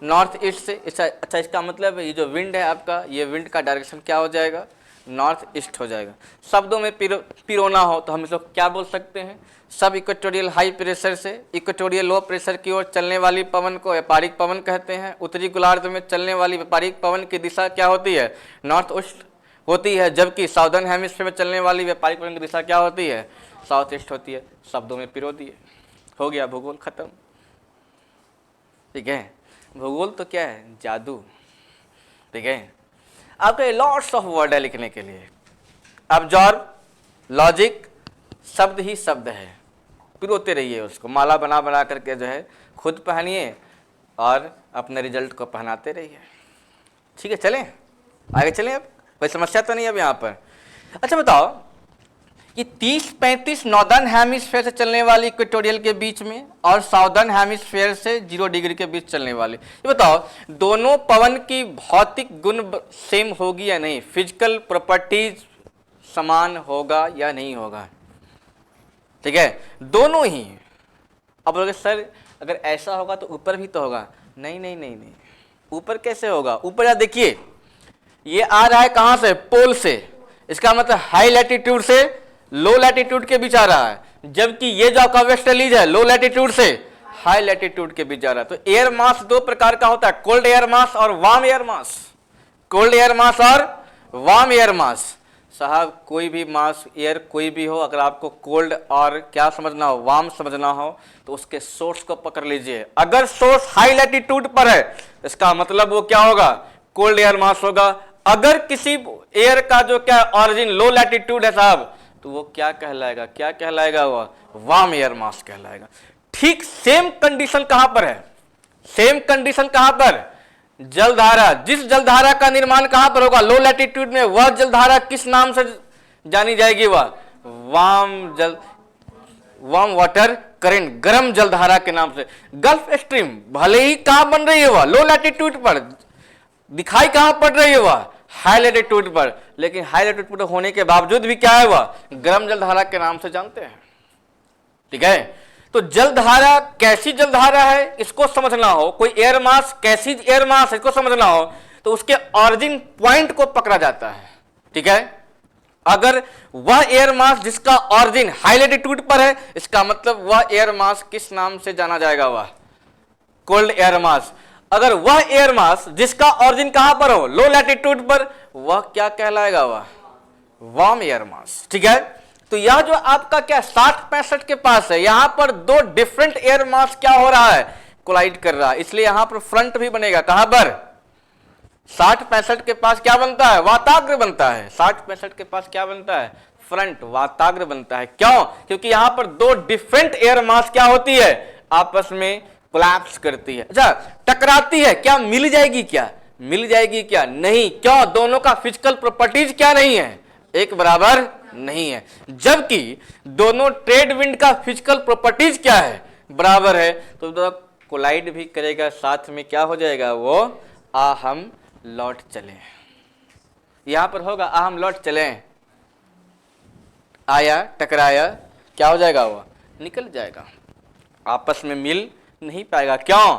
नॉर्थ ईस्ट से। अच्छा इसका मतलब ये जो विंड है आपका, ये विंड का डायरेक्शन क्या हो जाएगा, नॉर्थ ईस्ट हो जाएगा। शब्दों में पिरोना हो तो हम इसको क्या बोल सकते हैं, सब इक्वेटोरियल हाई प्रेशर से इक्वेटोरियल लो प्रेशर की ओर चलने वाली पवन को व्यापारिक पवन कहते हैं। उत्तरी गोलार्ध में चलने वाली व्यापारिक पवन की दिशा क्या होती है, नॉर्थ ईस्ट होती है, जबकि साउदर्न हेमिस्फीयर में चलने वाली व्यापारिक पवन की दिशा क्या होती है, साउथ ईस्ट होती है। शब्दों में पिरो दिए, हो गया भूगोल खत्म, ठीक है। भूगोल तो क्या है, जादू, ठीक है। आपके लॉट्स ऑफ वर्ड है लिखने के लिए, ऑब्जर्व, लॉजिक, शब्द ही शब्द है, पिरोते रहिए उसको, माला बना बना करके जो है खुद पहनिए और अपने रिजल्ट को पहनाते रहिए, ठीक है। चलें आगे चलें, अब कोई समस्या तो नहीं अब यहाँ पर। अच्छा बताओ कि 30-35 नॉर्दर्न हेमिस्फीयर से चलने वाली इक्वेटोरियल के बीच में और साउदर्न हेमिस्फीयर से 0 डिग्री के बीच चलने वाली, ये बताओ दोनों पवन की भौतिक गुण सेम होगी या नहीं, फिजिकल प्रॉपर्टीज समान होगा या नहीं होगा, ठीक है, दोनों ही। अब बोलोगे सर अगर ऐसा होगा तो ऊपर भी तो होगा, नहीं नहीं नहीं नहीं, ऊपर कैसे होगा, ऊपर या देखिए ये आ रहा है कहां से, पोल से, इसका मतलब हाई लैटिट्यूड से लो लैटिट्यूड के बीच आ रहा है, जबकि ये जो आपका वेस्टर्लीज है लो लैटिट्यूड से हाई लैटिट्यूड के बीच जा रहा है। तो एयर मास दो प्रकार का होता है, कोल्ड एयर मास और warm air mass, cold air mass और वार्म एयर मास। साहब कोई भी मास एयर कोई भी हो, अगर आपको कोल्ड और क्या समझना हो, वार्म समझना हो, तो उसके सोर्स को पकड़ लीजिए। अगर सोर्स हाई लैटिट्यूड पर है इसका मतलब वो क्या होगा, कोल्ड एयर मास होगा। अगर किसी एयर का जो क्या ऑरिजिन लो लैटिट्यूड है साहब, तो वो क्या कहलाएगा, क्या कहलाएगा, वो वार्म एयर मास कहलाएगा। ठीक सेम कंडीशन कहां पर है, सेम कंडीशन कहां पर, जलधारा, जिस जलधारा का निर्माण कहां पर होगा, लो लैटिट्यूड में, वह जलधारा किस नाम से जानी जाएगी, वह वार्म वाटर करंट, गर्म जलधारा के नाम से। गल्फ स्ट्रीम भले ही कहां बन रही है, वह लो लैटिट्यूड पर, दिखाई कहां पड़ रही है, वह हाई लैटिट्यूड पर, लेकिन हाई लैटिट्यूड होने के बावजूद भी क्या है, वह गर्म जलधारा के नाम से जानते हैं, ठीक है। तो जलधारा कैसी जलधारा है इसको समझना हो, कोई एयर मास कैसी एयर मास है इसको समझना हो, तो उसके ऑरिजिन पॉइंट को पकड़ा जाता है। ठीक है, अगर वह एयर मास जिसका ऑरिजिन हाई लैटिट्यूड पर है, इसका मतलब वह एयर मास किस नाम से जाना जाएगा, वह कोल्ड एयर मास। अगर वह एयर मास जिसका ऑरिजिन कहां पर हो, लो लैटिट्यूड पर, वह क्या कहलाएगा, वह वार्म एयर मास। ठीक है, तो यह जो आपका क्या 60-65 के पास है, यहां पर दो डिफरेंट एयर मास क्या हो रहा है, कोलाइड कर रहा है, इसलिए यहां पर फ्रंट भी बनेगा। कहां पर 60-65 के पास क्या बनता है, वाताग्र बनता है। 60-65 के पास क्या बनता है, फ्रंट वाताग्र बनता है। क्यों, क्योंकि यहां पर दो डिफरेंट एयर मास क्या होती है, आपस में कोलैप्स करती है। अच्छा, टकराती है, क्या मिल जाएगी, क्या मिल जाएगी, क्या नहीं। क्यों, दोनों का फिजिकल प्रॉपर्टीज क्या नहीं है, एक बराबर नहीं है। जबकि दोनों ट्रेड विंड का फिजिकल प्रॉपर्टीज क्या है, बराबर है। तो कोलाइड भी करेगा, साथ में क्या हो जाएगा, वो आ हम लौट चले। यहां पर होगा आ हम लौट चले, आया टकराया, क्या हो जाएगा, वो निकल जाएगा, आपस में मिल नहीं पाएगा। क्यों,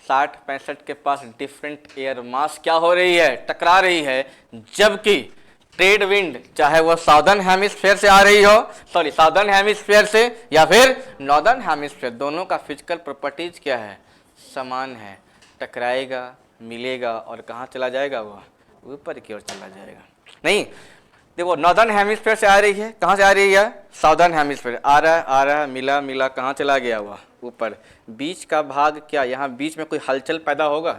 60-65 के पास डिफरेंट एयर मास क्या हो रही है, टकरा रही है। जबकि ट्रेड विंड चाहे वह साउदर्न हेमिस्फीयर से आ रही हो, सॉरी साउदर्न हेमिस्फीयर से या फिर नॉर्दर्न हेमिस्फीयर, दोनों का फिजिकल प्रॉपर्टीज क्या है, समान है। टकराएगा, मिलेगा और कहाँ चला जाएगा, वह ऊपर की ओर चला जाएगा। नहीं, देखो नॉर्दर्न हेमिस्फीयर से आ रही है, कहाँ से आ रही है, साउदर्न हेमिस्फीयर, आ रहा है, मिला मिला, कहाँ चला गया, वह ऊपर। बीच का भाग क्या, यहाँ बीच में कोई हलचल पैदा होगा,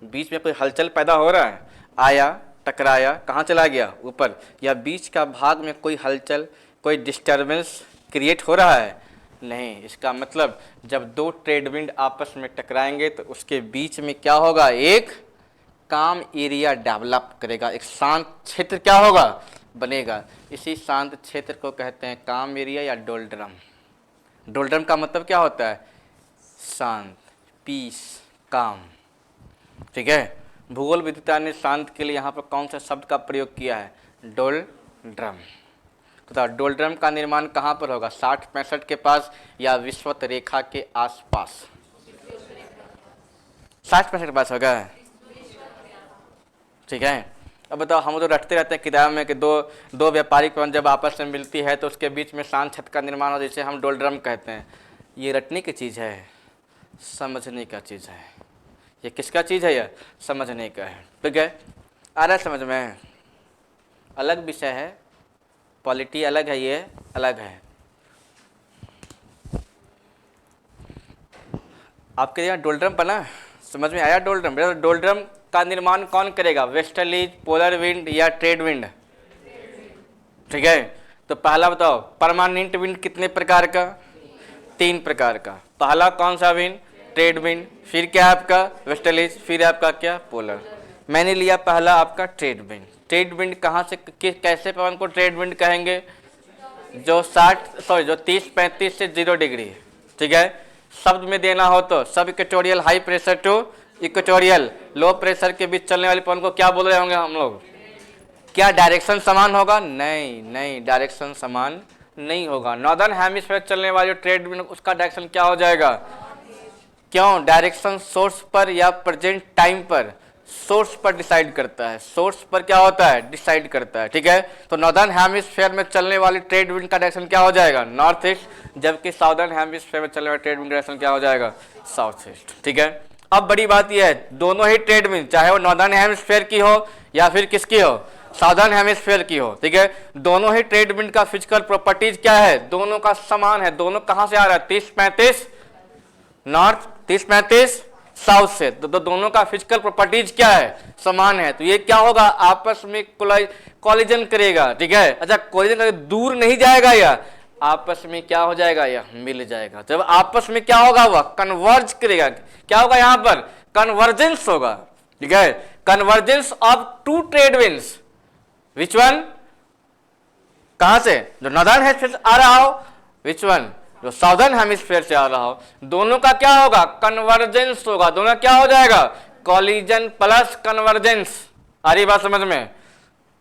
बीच में कोई हलचल पैदा हो रहा है, आया टकराया, कहाँ चला गया, ऊपर। या बीच का भाग में कोई हलचल, कोई डिस्टर्बेंस क्रिएट हो रहा है, नहीं। इसका मतलब जब दो ट्रेड विंड आपस में टकराएंगे तो उसके बीच में क्या होगा, एक काम एरिया डेवलप करेगा, एक शांत क्षेत्र क्या होगा, बनेगा। इसी शांत क्षेत्र को कहते हैं काम एरिया या डोल्ड्रम। डोल्ड्रम का मतलब क्या होता है, शांत, पीस, काम। ठीक है, भूगोल विद्वता ने शांत के लिए यहाँ पर कौन सा शब्द का प्रयोग किया है, डोल्ड्रम। तो डोल्ड्रम का निर्माण कहाँ पर होगा, 60-65 के पास या विषुवत रेखा के आसपास, 60-65 के पास होगा। ठीक है, अब बताओ, हम तो रटते रहते हैं किताब में कि दो व्यापारिक पवन जब आपस में मिलती है तो उसके बीच में शांत छत का निर्माण हो, जिसे हम डोल्ड्रम कहते हैं। ये रटने की चीज़ है, समझने का चीज़ है। ये किसका चीज़ है, यह समझने का है। ठीक है, आ रहा है समझ में, अलग विषय है, पॉलिटी अलग है, ये अलग है। आपके यहाँ डोल्ड्रम बना, समझ में आया डोल्ड्रम। डोल्ड्रम का निर्माण कौन करेगा, वेस्टर्लीज, पोलर विंड या ट्रेड विंड। ठीक है, तो पहला बताओ, परमानेंट विंड कितने प्रकार का, 3 प्रकार का। पहला कौन सा विंड, ट्रेड विंड, फिर क्या आपका वेस्टर्लीज, फिर आपका क्या पोलर। मैंने लिया पहला आपका ट्रेड विंड। ट्रेड विंड कहाँ से कैसे पवन को ट्रेड विंड कहेंगे, जो 30-35 से 0 डिग्री। ठीक है, शब्द में देना हो तो sub equatorial high pressure to equatorial low pressure के बीच चलने वाले पवन को क्या बोल रहे होंगे हम लोग। क्या डायरेक्शन समान होगा, नहीं, डायरेक्शन समान नहीं होगा। नॉर्दर्न हेमिस्फीयर चलने वाले ट्रेड विंड, उसका डायरेक्शन क्या हो जाएगा। क्यों, डायरेक्शन सोर्स पर या प्रेजेंट टाइम पर, सोर्स पर डिसाइड करता है, सोर्स पर क्या होता है, डिसाइड करता है। ठीक है, तो नॉर्दर्न हेमिस्फीयर में चलने वाली ट्रेड विंड का डायरेक्शन क्या हो जाएगा, नॉर्थ ईस्ट, जबकि साउदर्न हेमिस्फीयर में चलने वाले ट्रेड विंड का डायरेक्शन क्या हो जाएगा, साउथ ईस्ट। ठीक है, अब बड़ी बात यह है, दोनों ही ट्रेड विंड चाहे वो नॉर्दर्न हेमिस्फीयर की हो या फिर किसकी हो, साउदर्न हेमिस्फीयर की हो। ठीक है, दोनों ही ट्रेड विंड का फिजिकल प्रॉपर्टीज क्या है, दोनों का समान है। दोनों कहां से आ रहा है, 30-35 नॉर्थ, 30-35 साउथ से। तो दोनों का फिजिकल प्रॉपर्टीज क्या है, समान है। तो ये क्या होगा, आपस में कोलिजन करेगा। ठीक है, अच्छा कोलिजन करके दूर नहीं जाएगा, या आपस में क्या हो जाएगा, या मिल जाएगा। जब आपस में क्या होगा, वह कन्वर्ज करेगा। क्या होगा, यहां पर कन्वर्जेंस होगा। ठीक है, convergence of 2 trade winds, which one, कहां से, जो नॉर्दर्न हेमिस्फीयर आ रहा हो, विच वन, जो साउदर्न हेमिस्फीयर से आ रहा हो। दोनों का क्या होगा, कन्वर्जेंस होगा। दोनों क्या हो जाएगा, कॉलिजन प्लस कन्वर्जेंस। आ रही बात समझ में,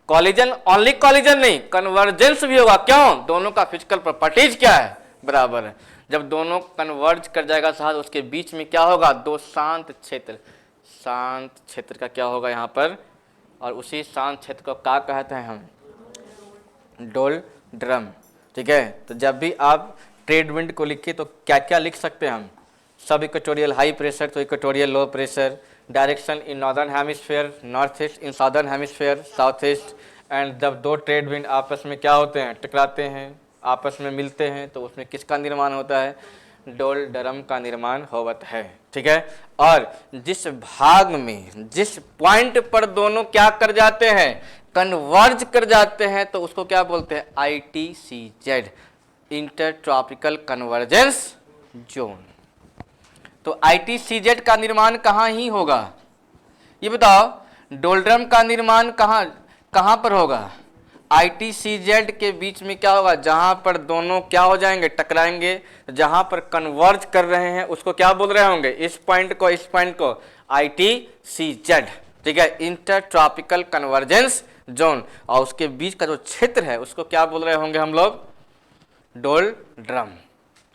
कॉलिजन, ओनली कॉलिजन नहीं, कन्वर्जेंस भी होगा। क्यों, दोनों का फिजिकल प्रॉपर्टीज क्या है, बराबर है। जब दोनों कन्वर्ज कर जाएगा साथ, उसके बीच में क्या होगा, दो शांत क्षेत्र, शांत क्षेत्र का क्या होगा यहाँ पर, और उसी शांत क्षेत्र को क्या कहते हैं हम, डोलड्रम। ठीक है, तो जब भी आप ट्रेड विंड को लिखिए तो क्या क्या लिख सकते हैं हम, सब इक्वेटोरियल हाई प्रेशर तो equatorial low pressure, direction in northern hemisphere north east, in southern hemisphere south east. And जब दो ट्रेड विंड आपस में क्या होते हैं, टकराते हैं, आपस में मिलते हैं, तो उसमें किसका निर्माण होता है, डोलड्रम का निर्माण होता है। ठीक है, और जिस भाग में, जिस पॉइंट पर दोनों क्या कर जाते हैं, कन्वर्ज कर जाते हैं, तो उसको क्या बोलते हैं, ITCZ, inter tropical convergence zone. तो ITCZ का निर्माण कहाँ ही होगा, ये बताओ, डोलड्रम का निर्माण कहाँ कहाँ पर होगा, ITCZ के बीच में क्या होगा, जहां पर दोनों क्या हो जाएंगे, टकराएंगे, जहां पर कन्वर्ज कर रहे हैं उसको क्या बोल रहे होंगे, इस पॉइंट को ITCZ। ठीक है, इंटर ट्रॉपिकल कन्वर्जेंस जोन, और उसके बीच का जो क्षेत्र है उसको क्या बोल रहे होंगे हम लोग, डोलड्रम।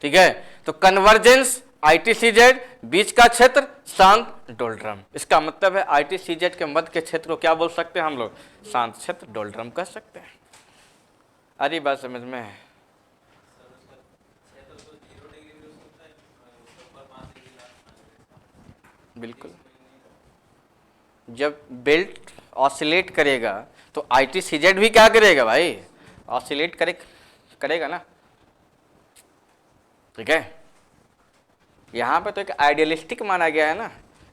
ठीक है, तो कन्वर्जेंस ITCZ, बीच का क्षेत्र शांत डोलड्रम। इसका मतलब है ITCZ के मध्य के क्षेत्र को क्या बोल सकते हैं हम लोग, शांत क्षेत्र डोलड्रम कह सकते हैं। अरे बात समझ में है, बिल्कुल। जब बेल्ट ऑसिलेट करेगा तो ITCZ भी क्या करेगा भाई, ऑसिलेट करेगा ना। ठीक है, यहाँ पे तो एक आइडियलिस्टिक माना गया है ना,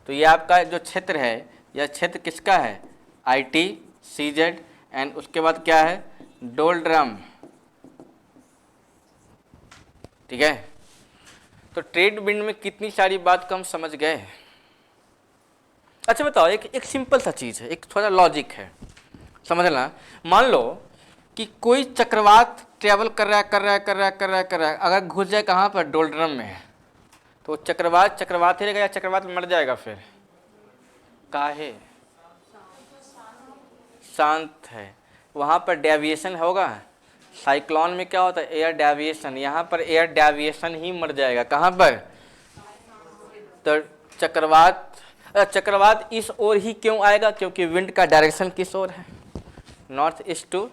तो ये आपका जो क्षेत्र है, यह क्षेत्र किसका है, ITCZ, एंड उसके बाद क्या है, डोलड्रम। ठीक है, तो ट्रेड विंड में कितनी सारी बात कम समझ गए। अच्छा बताओ, एक सिंपल सा चीज़ है, एक थोड़ा लॉजिक है, समझना। मान लो कि कोई चक्रवात ट्रेवल कर रहा है, अगर घुस जाए कहाँ पर, डोलड्रम में है, तो चक्रवात ही रहेगा या चक्रवात मर जाएगा फिर, काहे, शांत है, वहाँ पर डेविएशन होगा। साइक्लोन में क्या होता है, एयर डेविएशन, यहाँ पर एयर डेविएशन ही मर जाएगा, कहाँ पर, तो चक्रवात इस ओर ही क्यों आएगा, क्योंकि विंड का डायरेक्शन किस ओर है, नॉर्थ ईस्ट टू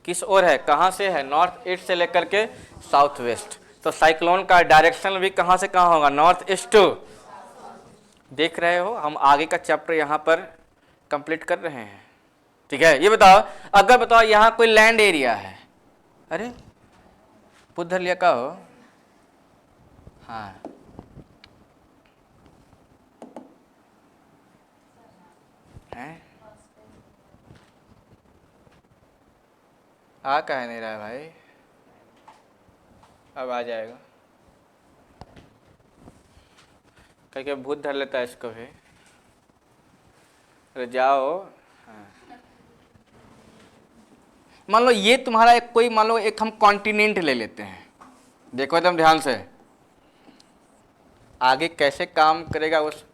किस ओर है, कहाँ से है, नॉर्थ ईस्ट से लेकर के साउथ वेस्ट। तो साइक्लोन का डायरेक्शन भी कहाँ से कहाँ होगा, नॉर्थ ईस्ट टू। देख रहे हो, हम आगे का चैप्टर यहाँ पर कंप्लीट कर रहे हैं। ठीक है, ये बताओ, अगर बताओ यहाँ कोई लैंड एरिया है, अरे पुधर लिया का हो, हाँ है, आ कह नहीं रहा है भाई, अब आ जाएगा, करके भूत धर लेता है इसको भी, अरे जाओ। हाँ, मान लो ये तुम्हारा एक कोई, मान लो एक हम कॉन्टिनेंट ले लेते हैं, देखो एकदम ध्यान से, आगे कैसे काम करेगा उस,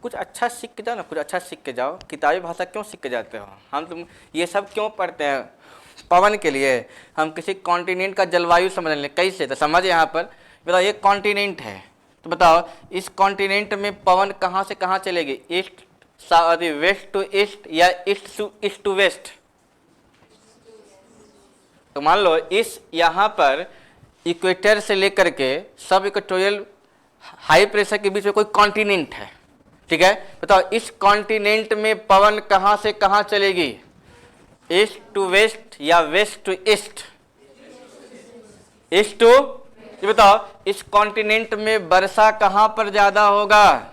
कुछ अच्छा सीख के जाओ ना, कुछ अच्छा सीख के जाओ। किताबी भाषा क्यों सीख के जाते हो, हम तुम ये सब क्यों पढ़ते हैं, पवन के लिए, हम किसी कॉन्टिनेंट का जलवायु समझ लें, कैसे, तो समझ, यहाँ पर बताओ ये कॉन्टिनेंट है, तो बताओ इस कॉन्टिनेंट में पवन कहाँ से कहाँ चलेगी, ईस्ट वेस्ट टू ईस्ट या ईस्ट टू वेस्ट। तो मान लो इस यहाँ पर इक्वेटर से लेकर के सब इक्वेटोरियल हाई प्रेशर के बीच में कोई कॉन्टिनेंट है। ठीक है, बताओ इस कॉन्टिनेंट में पवन कहाँ से कहाँ चलेगी, ईस्ट टू वेस्ट या west to east, east to. ये बताओ इस कॉन्टिनेंट में वर्षा कहाँ पर ज्यादा होगा,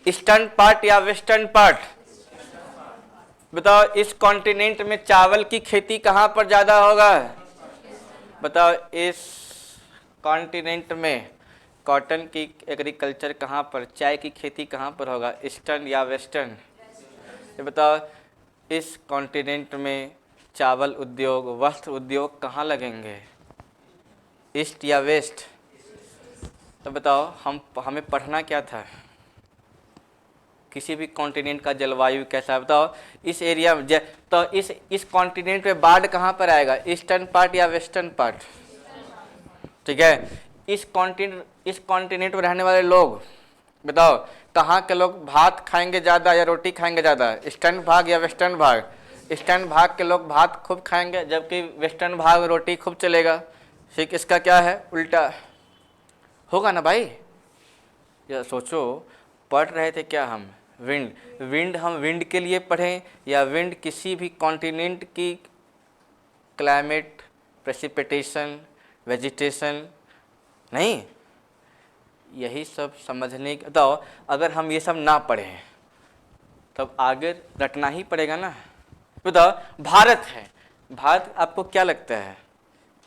ईस्टर्न पार्ट या वेस्टर्न पार्ट। बताओ इस कॉन्टिनेंट में चावल की खेती कहाँ पर ज्यादा होगा, बताओ इस कॉन्टिनेंट में कॉटन की एग्रीकल्चर कहाँ पर, चाय की खेती कहाँ पर होगा, ईस्टर्न या वेस्टर्न। ये बताओ इस कॉन्टिनेंट में चावल उद्योग, वस्त्र उद्योग कहाँ लगेंगे, ईस्ट या वेस्ट। तो बताओ हमें पढ़ना क्या था, किसी भी कॉन्टिनेंट का जलवायु कैसा है। बताओ इस एरिया में तो इस कॉन्टिनेंट पे बाढ़ कहाँ पर आएगा, ईस्टर्न पार्ट या वेस्टर्न पार्ट, ठीक है। इस कॉन्टिनेंट में रहने वाले लोग बताओ कहाँ के लोग भात खाएंगे ज़्यादा या रोटी खाएंगे ज़्यादा, ईस्टर्न भाग या वेस्टर्न भाग? ईस्टर्न भाग के लोग भात खूब खाएंगे जबकि वेस्टर्न भाग में रोटी खूब चलेगा। ठीक, इसका क्या है, उल्टा होगा ना भाई। या सोचो, पढ़ रहे थे क्या हम, विंड हम विंड के लिए पढ़ें या विंड किसी भी कॉन्टिनेंट की क्लाइमेट, प्रेसिपिटेशन, वेजिटेशन? नहीं, यही सब समझने के तो अगर हम ये सब ना पढ़ें तब आगे रटना ही पड़ेगा ना। बताओ, भारत है, भारत आपको क्या लगता है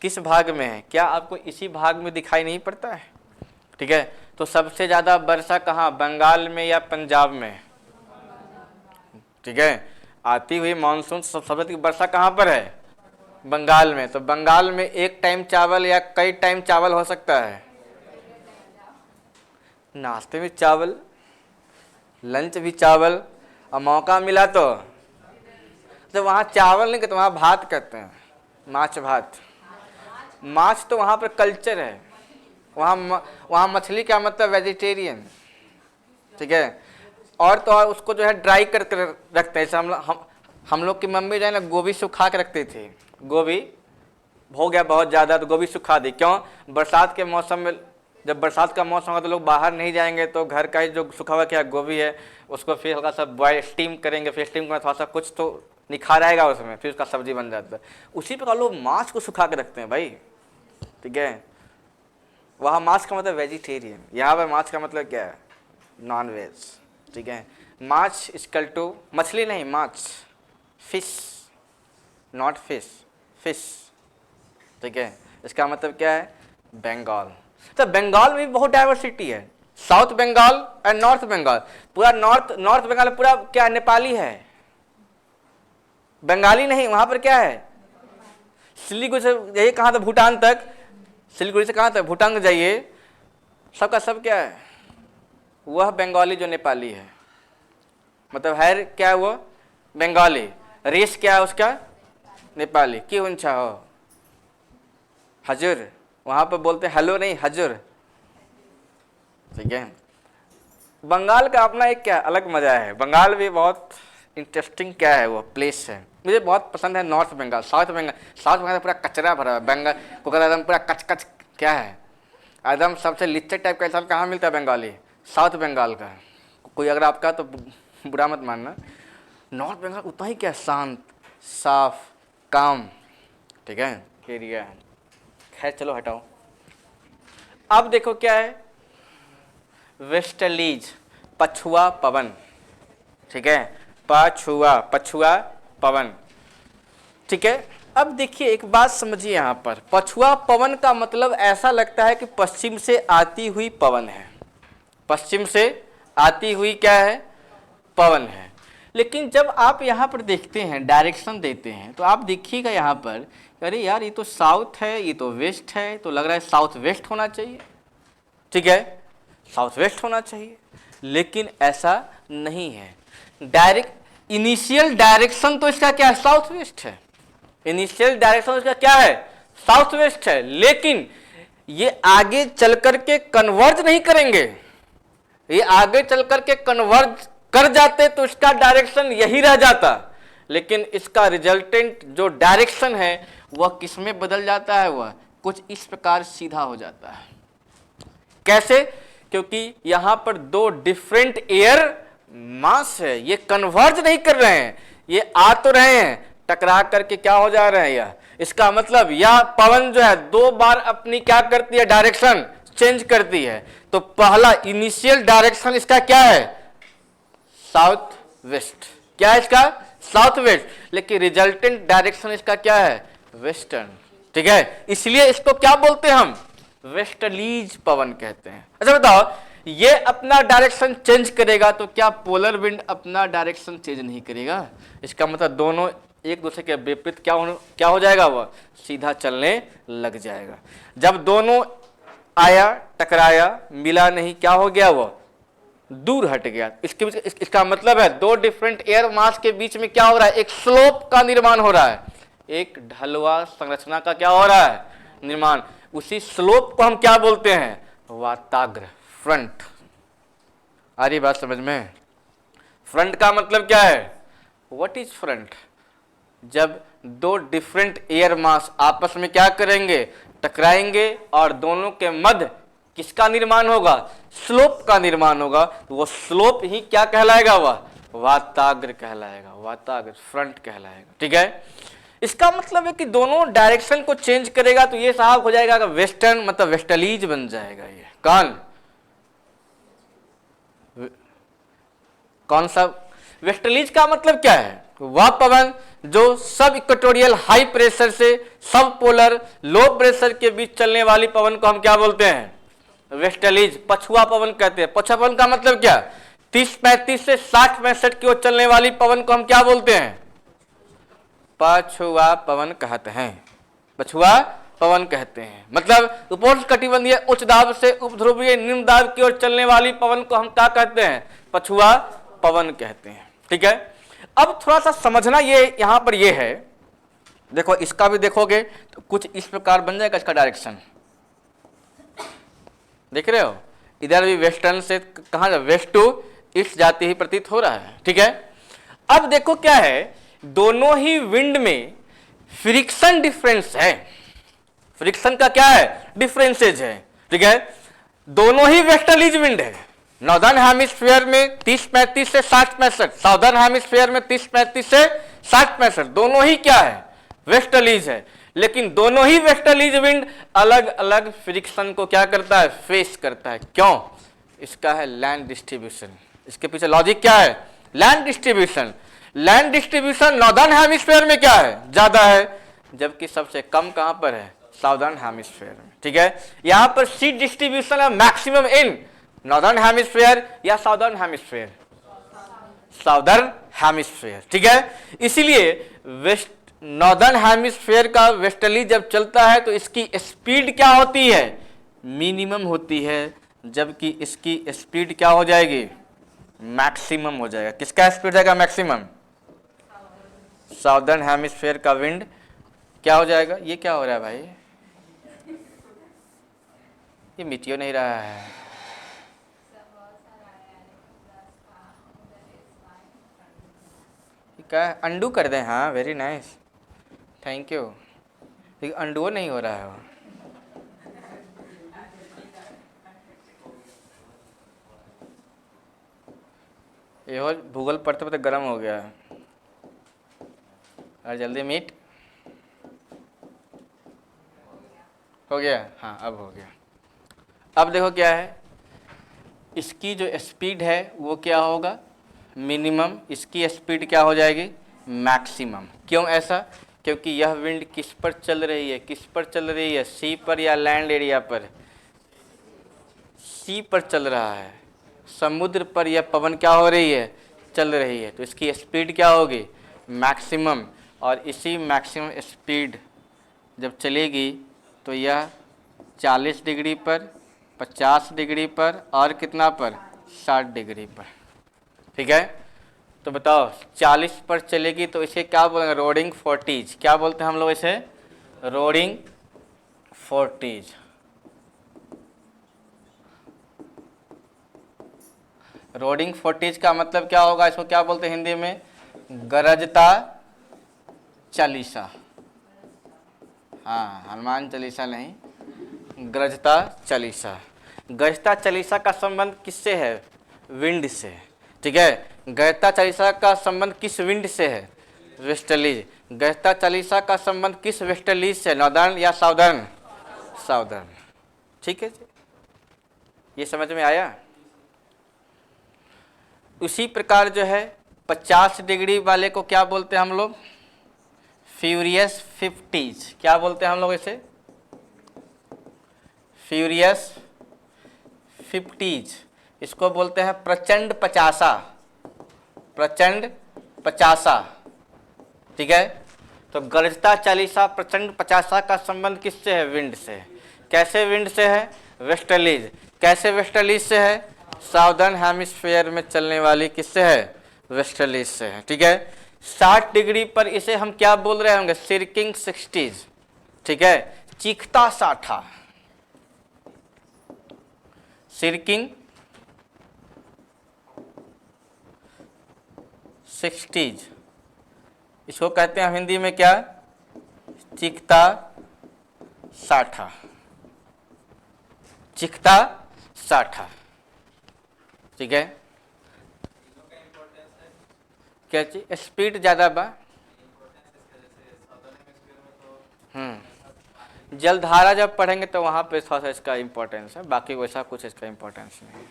किस भाग में है? क्या आपको इसी भाग में दिखाई नहीं पड़ता है? ठीक है, तो सबसे ज़्यादा वर्षा कहाँ, बंगाल में या पंजाब में? ठीक है, आती हुई मानसून सबसे अधिक वर्षा कहाँ पर है? बंगाल में। तो बंगाल में एक टाइम चावल या कई टाइम चावल हो सकता है? नाश्ते में चावल, लंच भी चावल, और मौका मिला तो वहाँ चावल नहीं कहते, वहाँ भात कहते हैं, माछ भात। माछ तो वहाँ पर कल्चर है, वहाँ मछली क्या मतलब वेजिटेरियन। ठीक है, और तो और उसको जो है ड्राई करके रखते हैं। जैसे हम लोग की मम्मी जो है ना गोभी सुखा के रखती थी। गोभी हो गया बहुत ज़्यादा तो गोभी सुखा दी, क्यों? बरसात के मौसम में, जब बरसात का मौसम होगा तो लोग बाहर नहीं जाएंगे तो घर का ही जो सूखा हुआ क्या गोभी है उसको फिर हल्का सा बॉयल स्टीम करेंगे, फिर स्टीम करना थोड़ा सा कुछ तो निखार आएगा उसमें, फिर उसका सब्जी बन जाता है। उसी प्रकार लोग माछ को सुखा के रखते हैं भाई। ठीक है, वहाँ माछ का मतलब वेजिटेरियन, यहाँ पर माछ का मतलब क्या है, नॉन वेज। ठीक है, माछ इक्वल टू मछली नहीं, माछ, फिश, नॉट फिश, फिश। ठीक है, इसका मतलब क्या है, बंगाल। तो बंगाल में भी बहुत डाइवर्सिटी है, साउथ बंगाल और नॉर्थ बंगाल। पूरा नॉर्थ बंगाल पूरा क्या नेपाली है, बंगाली नहीं। वहां पर क्या है, सिलीगुड़ी से यही कहाँ तक भूटान तक, सिलीगुड़ी से कहाँ तक भूटान तक जाइए, सबका सब क्या है, वह बंगाली जो नेपाली है, मतलब है क्या है वो बंगाली, रेस क्या है उसका, नेपाली। क्यों उनछा हो हजूर, वहाँ पर बोलते हैं हेलो नहीं हजूर। ठीक है, बंगाल का अपना एक क्या अलग मजा है। बंगाल भी बहुत इंटरेस्टिंग क्या है वो प्लेस है, मुझे बहुत पसंद है। नॉर्थ बंगाल, साउथ बंगाल पूरा कचरा भरा है। बंगाल को एकदम पूरा कच कच क्या है, एकदम सबसे लिच्चे टाइप का इंसान कहाँ मिलता है, बंगाली, साउथ बंगाल का। कोई अगर आपका तो बुरा मत मानना। नॉर्थ बंगाल उतना ही क्या शांत, साफ, काम। ठीक है, एरिया है। खैर चलो हटाओ। अब देखो क्या है, वेस्टर्लीज, पछुआ पवन। ठीक है, पछुआ पवन। ठीक है, अब देखिए एक बात समझिए, यहाँ पर पछुआ पवन का मतलब ऐसा लगता है कि पश्चिम से आती हुई पवन है, पश्चिम से आती हुई क्या है, पवन है। लेकिन जब आप यहाँ पर देखते हैं, डायरेक्शन देते हैं, तो आप देखिएगा यहाँ पर, अरे यार ये तो साउथ है, ये तो वेस्ट है, तो लग रहा है साउथ वेस्ट होना चाहिए। ठीक है, साउथ वेस्ट होना चाहिए, लेकिन ऐसा नहीं है। डायरेक्ट इनिशियल डायरेक्शन तो इसका क्या है, साउथ वेस्ट है। इनिशियल डायरेक्शन इसका क्या है, साउथ वेस्ट है। लेकिन ये आगे चल करके कन्वर्ज नहीं करेंगे, ये आगे चल करके कन्वर्ज कर जाते तो इसका डायरेक्शन यही रह जाता। लेकिन इसका रिजल्टेंट जो डायरेक्शन है वह किस में बदल जाता है, वह कुछ इस प्रकार सीधा हो जाता है। कैसे? क्योंकि यहां पर दो डिफरेंट एयर मास है, ये कन्वर्ज नहीं कर रहे हैं, ये आ तो रहे हैं, टकरा करके क्या हो जा रहे हैं यह। इसका मतलब यह पवन जो है दो बार अपनी क्या करती है, डायरेक्शन चेंज करती है। तो पहला इनिशियल डायरेक्शन इसका क्या है, साउथ वेस्ट। क्या है इसका, साउथ वेस्ट। लेकिन रिजल्टेंट डायरेक्शन इसका क्या है, वेस्टर्न। ठीक है, इसलिए इसको क्या बोलते हैं हम, वेस्टर्लीज पवन कहते हैं। अच्छा बताओ, ये अपना डायरेक्शन चेंज करेगा तो क्या पोलर विंड अपना डायरेक्शन चेंज नहीं करेगा? इसका मतलब दोनों एक दूसरे के विपरीत क्या हो जाएगा, वह सीधा चलने लग जाएगा। जब दोनों आया, टकराया, मिला नहीं, क्या हो गया, वह दूर हट गया। इसका मतलब है दो डिफरेंट एयर मास के बीच में क्या हो रहा है, एक स्लोप का निर्माण हो रहा है, एक ढलवा संरचना का क्या हो रहा है, निर्माण। उसी स्लोप को हम क्या बोलते हैं? वाताग्र, फ्रंट। आ रही बात समझ में? फ्रंट का मतलब क्या है? What is front? जब दो डिफरेंट एयर मास आपस में क्या करेंगे? टकराएंगे और दोनों के मध्य किसका निर्माण होगा? स्लोप का निर्माण होगा। तो वो स्लोप ही क्या कहलाएगा? वह वाताग्र कहलाएगा, वाताग्र, फ्रंट कहलाएगा। ठीक है, इसका मतलब है कि दोनों डायरेक्शन को चेंज करेगा तो ये साहब हो जाएगा वेस्टर्न, मतलब वेस्टर्लीज बन जाएगा। ये कौन सा वेस्टर्लीज का मतलब क्या है? वह पवन जो सब इक्वेटोरियल हाई प्रेशर से सब पोलर लो प्रेशर के बीच चलने वाली पवन को हम क्या बोलते हैं? वेस्टर्लीज। पछुआ पवन कहते हैं। पछुआ पवन का मतलब क्या? 30-35 से 60-65 की ओर चलने वाली पवन को हम क्या बोलते हैं? पछुआ पवन कहते हैं। पछुआ पवन कहते हैं। मतलब उपोष्ण कटिबंधीय उच्च दाब से उपध्रुवीय निम्न दाब की ओर चलने वाली पवन को हम क्या कहते हैं? पछुआ पवन कहते हैं। ठीक है, अब थोड़ा सा समझना ये यहां पर ये है, देखो इसका भी देखोगे तो कुछ इस प्रकार बन जाएगा इसका डायरेक्शन। देख रहे हो, इधर भी वेस्टर्न से कहां, वेस्ट टू ईस्ट जाती ही प्रतीत हो रहा है। ठीक है, अब देखो क्या है, दोनों ही विंड में फ्रिक्शन डिफरेंस है। फ्रिक्शन का क्या है? डिफरेंसेज है। ठीक है, दोनों ही वेस्टर्लीज विंड है। नॉर्दर्न हेमिस्फीयर में 30-35 से 60-65, साउदर्न हेमिस्फीयर में 30-35 से 60-65, दोनों ही क्या है? वेस्टर्लीज है। लेकिन दोनों ही वेस्टर्लीज विंड अलग अलग फ्रिक्शन को क्या करता है? फेस करता है। क्यों? इसका है लैंड डिस्ट्रीब्यूशन। इसके पीछे लॉजिक क्या है? Land distribution. Land distribution northern hemisphere में क्या है? ज्यादा है, जबकि सबसे कम कहां पर है? साउदर्न हेमिस्फीयर में। ठीक है, यहां पर सी डिस्ट्रीब्यूशन है मैक्सिमम इन नॉर्दर्न हेमिस्फीयर या साउदर्न हेमिस्फीयर? Southern hemisphere. ठीक है, इसीलिए वेस्ट नॉर्दर्न हेमिस्फीयर का वेस्टर्ली जब चलता है तो इसकी स्पीड क्या होती है? मिनिमम होती है, जबकि इसकी स्पीड क्या हो जाएगी? मैक्सिमम हो जाएगा। किसका स्पीड जाएगा मैक्सिमम? साउदर्न हेमिस्फीयर का विंड क्या हो जाएगा? ये क्या हो रहा है भाई? ये मिटियो नहीं रहा है। क्या अंडू कर दें? हाँ, वेरी नाइस, थैंक यू। लेकिन अंडू नहीं हो रहा है वो। ये हो भूगोल पढ़ते पढ़ते गर्म हो गया है। और जल्दी मीट हो गया। हाँ, अब हो गया। अब देखो क्या है, इसकी जो स्पीड है वो क्या होगा? मिनिमम। इसकी स्पीड क्या हो जाएगी? मैक्सिमम। क्यों ऐसा? क्योंकि यह विंड किस पर चल रही है? किस पर चल रही है? सी पर या लैंड एरिया पर? सी पर चल रहा है। समुद्र पर यह पवन क्या हो रही है? चल रही है। तो इसकी स्पीड क्या होगी? मैक्सिमम। और इसी मैक्सिमम स्पीड जब चलेगी तो यह 40 डिग्री पर, 50 डिग्री पर और कितना पर? 60 डिग्री पर। ठीक है, तो बताओ 40 पर चलेगी तो इसे क्या बोलेंगे? Roading forties. क्या बोलते हैं हम लोग इसे? Roading forties. रोडिंग फोर्टीज का मतलब क्या होगा? इसको क्या बोलते हैं हिंदी में? गरजता चालीसा। हाँ, हनुमान चालीसा नहीं, गरजता चालीसा। गरजता चालीसा का संबंध किससे है? विंड से। ठीक है, गरजता चालीसा का संबंध किस विंड से है? वेस्टर्लीज। गरजता चालीसा का संबंध किस वेस्टर्लीज से? नॉर्दर्न या साउदर्न? साउदर्न। ठीक है जी, ये समझ में आया? उसी प्रकार जो है 50 डिग्री वाले को क्या बोलते हैं हम लोग? फ्यूरियस 50। क्या बोलते हैं हम लोग इसे? फ्यूरियस 50। इसको बोलते हैं प्रचंड 50। प्रचंड 50। ठीक है, तो गरजता चालीसा प्रचंड 50 का संबंध किससे है? विंड से। कैसे विंड से है? वेस्टर्लीज। कैसे वेस्टर्लीज से है? साउदर्न हेमिस्फीयर में चलने वाली किससे है? वेस्टर्लीज से है। ठीक है, 60 डिग्री पर इसे हम क्या बोल रहे होंगे? सिरकिंग 60s। ठीक है, चीखता साठा, सिरकिंग 60s, इसको कहते हैं हिंदी में क्या, चीखता साठा, चीखता साठा। ठीक है, क्या चीज स्पीड ज्यादा बा, जलधारा जब पढ़ेंगे तो वहां पे थोड़ा सा इसका इंपॉर्टेंस है, बाकी वैसा कुछ इसका इंपॉर्टेंस नहीं।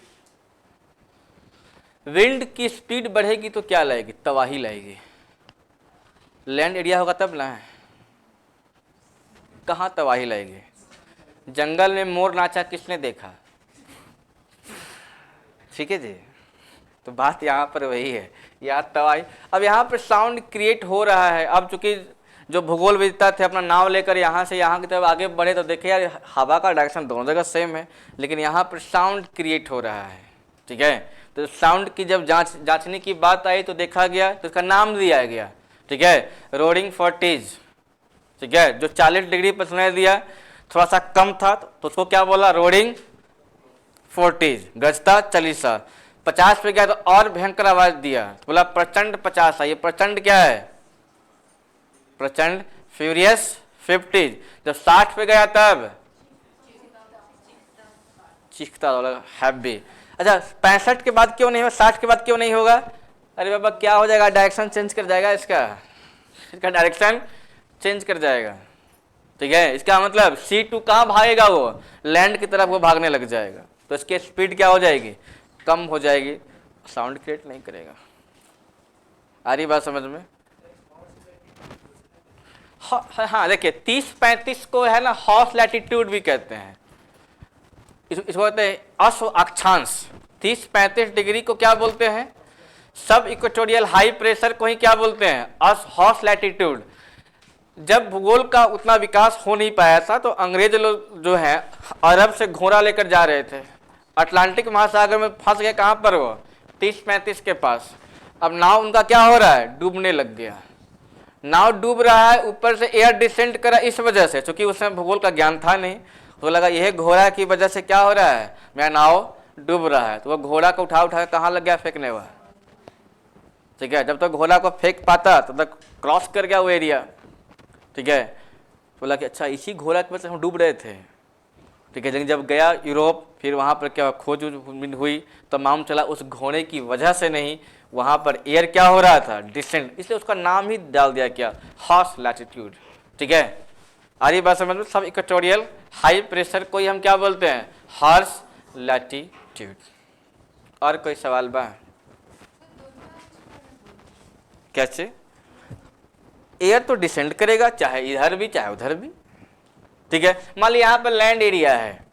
विंड की स्पीड बढ़ेगी तो क्या लाएगी, तबाही लाएगी। लैंड एरिया होगा तब ना, कहाँ तबाही लाएगी। जंगल में मोर नाचा किसने देखा, ठीक है जी। तो बात यहाँ पर वही है, यहाँ तबाही। अब यहाँ पर साउंड क्रिएट हो रहा है। अब चूंकि जो भूगोल विद्ता थे अपना नाव लेकर यहाँ से यहाँ की तरफ आगे बढ़े तो देखे यार हवा का डायरेक्शन दोनों जगह सेम है, लेकिन यहाँ पर साउंड क्रिएट हो रहा है। ठीक है, तो साउंड की जब जांचने की बात आई तो देखा गया, तो इसका नाम दिया गया। ठीक है, रोरिंग 40s। ठीक है, जो 40 डिग्री पर सुनाई दिया थोड़ा सा कम था तो उसको क्या बोला, रोरिंग 40s, गजता चालीसा। 50 पे गया तो और भयंकर आवाज दिया, बोला प्रचंड 50। ये प्रचंड क्या है, प्रचंड फ्यूरियस 50। जब 60 पे गया तब चीखता, हैवी। अच्छा 65 के बाद क्यों नहीं होगा, 60 के बाद क्यों नहीं होगा, अरे बाबा क्या हो जाएगा, डायरेक्शन चेंज कर जाएगा, इसका डायरेक्शन चेंज कर जाएगा। ठीक है, इसका मतलब C2 कहाँ भागेगा, वो लैंड की तरफ वो भागने लग जाएगा, तो इसकी स्पीड क्या हो जाएगी, कम हो जाएगी, साउंड क्रिएट नहीं करेगा। आ रही बात समझ में। हाँ देखिए 30-35 को है ना हॉर्स लैटिट्यूड भी कहते हैं, इसको कहते हैं अश्व अक्षांश। 30-35 डिग्री को क्या बोलते हैं, सब इक्वेटोरियल हाई प्रेशर को ही क्या बोलते हैं, हॉर्स लैटिट्यूड। जब भूगोल का उतना विकास हो नहीं पाया था तो अंग्रेज लोग जो है अरब से घोड़ा लेकर जा रहे थे, अटलांटिक महासागर में फंस गए, कहाँ पर वो 30-35 के पास। अब नाव उनका क्या हो रहा है, डूबने लग गया। नाव डूब रहा है, ऊपर से एयर डिसेंट करा, इस वजह से, क्योंकि उसमें भूगोल का ज्ञान था नहीं, तो लगा यह घोड़ा की वजह से क्या हो रहा है, मेरा नाव डूब रहा है। तो वो घोड़ा को उठा उठा कहाँ लग गया, फेंकने हुआ। ठीक है, जब तक घोड़ा को फेंक पाता तब तक क्रॉस कर गया वो एरिया। ठीक है, बोला कि अच्छा इसी घोड़ा की वजह से हम डूब रहे थे। ठीक है, लेकिन जब गया यूरोप, फिर वहाँ पर क्या खोज हुई तो मालूम चला उस घोड़े की वजह से नहीं, वहाँ पर एयर क्या हो रहा था, डिसेंट, इसलिए उसका नाम ही डाल दिया क्या, हॉर्स लैटिट्यूड। ठीक है, आ रही बात समझ में। सब इक्वेटोरियल हाई प्रेशर को ही हम क्या बोलते हैं, हॉर्स लैटिट्यूड। और कोई सवाल बा, कैसे, एयर तो डिसेंड करेगा चाहे इधर भी चाहे उधर भी। ठीक है, मान लिया यहाँ पर लैंड एरिया है,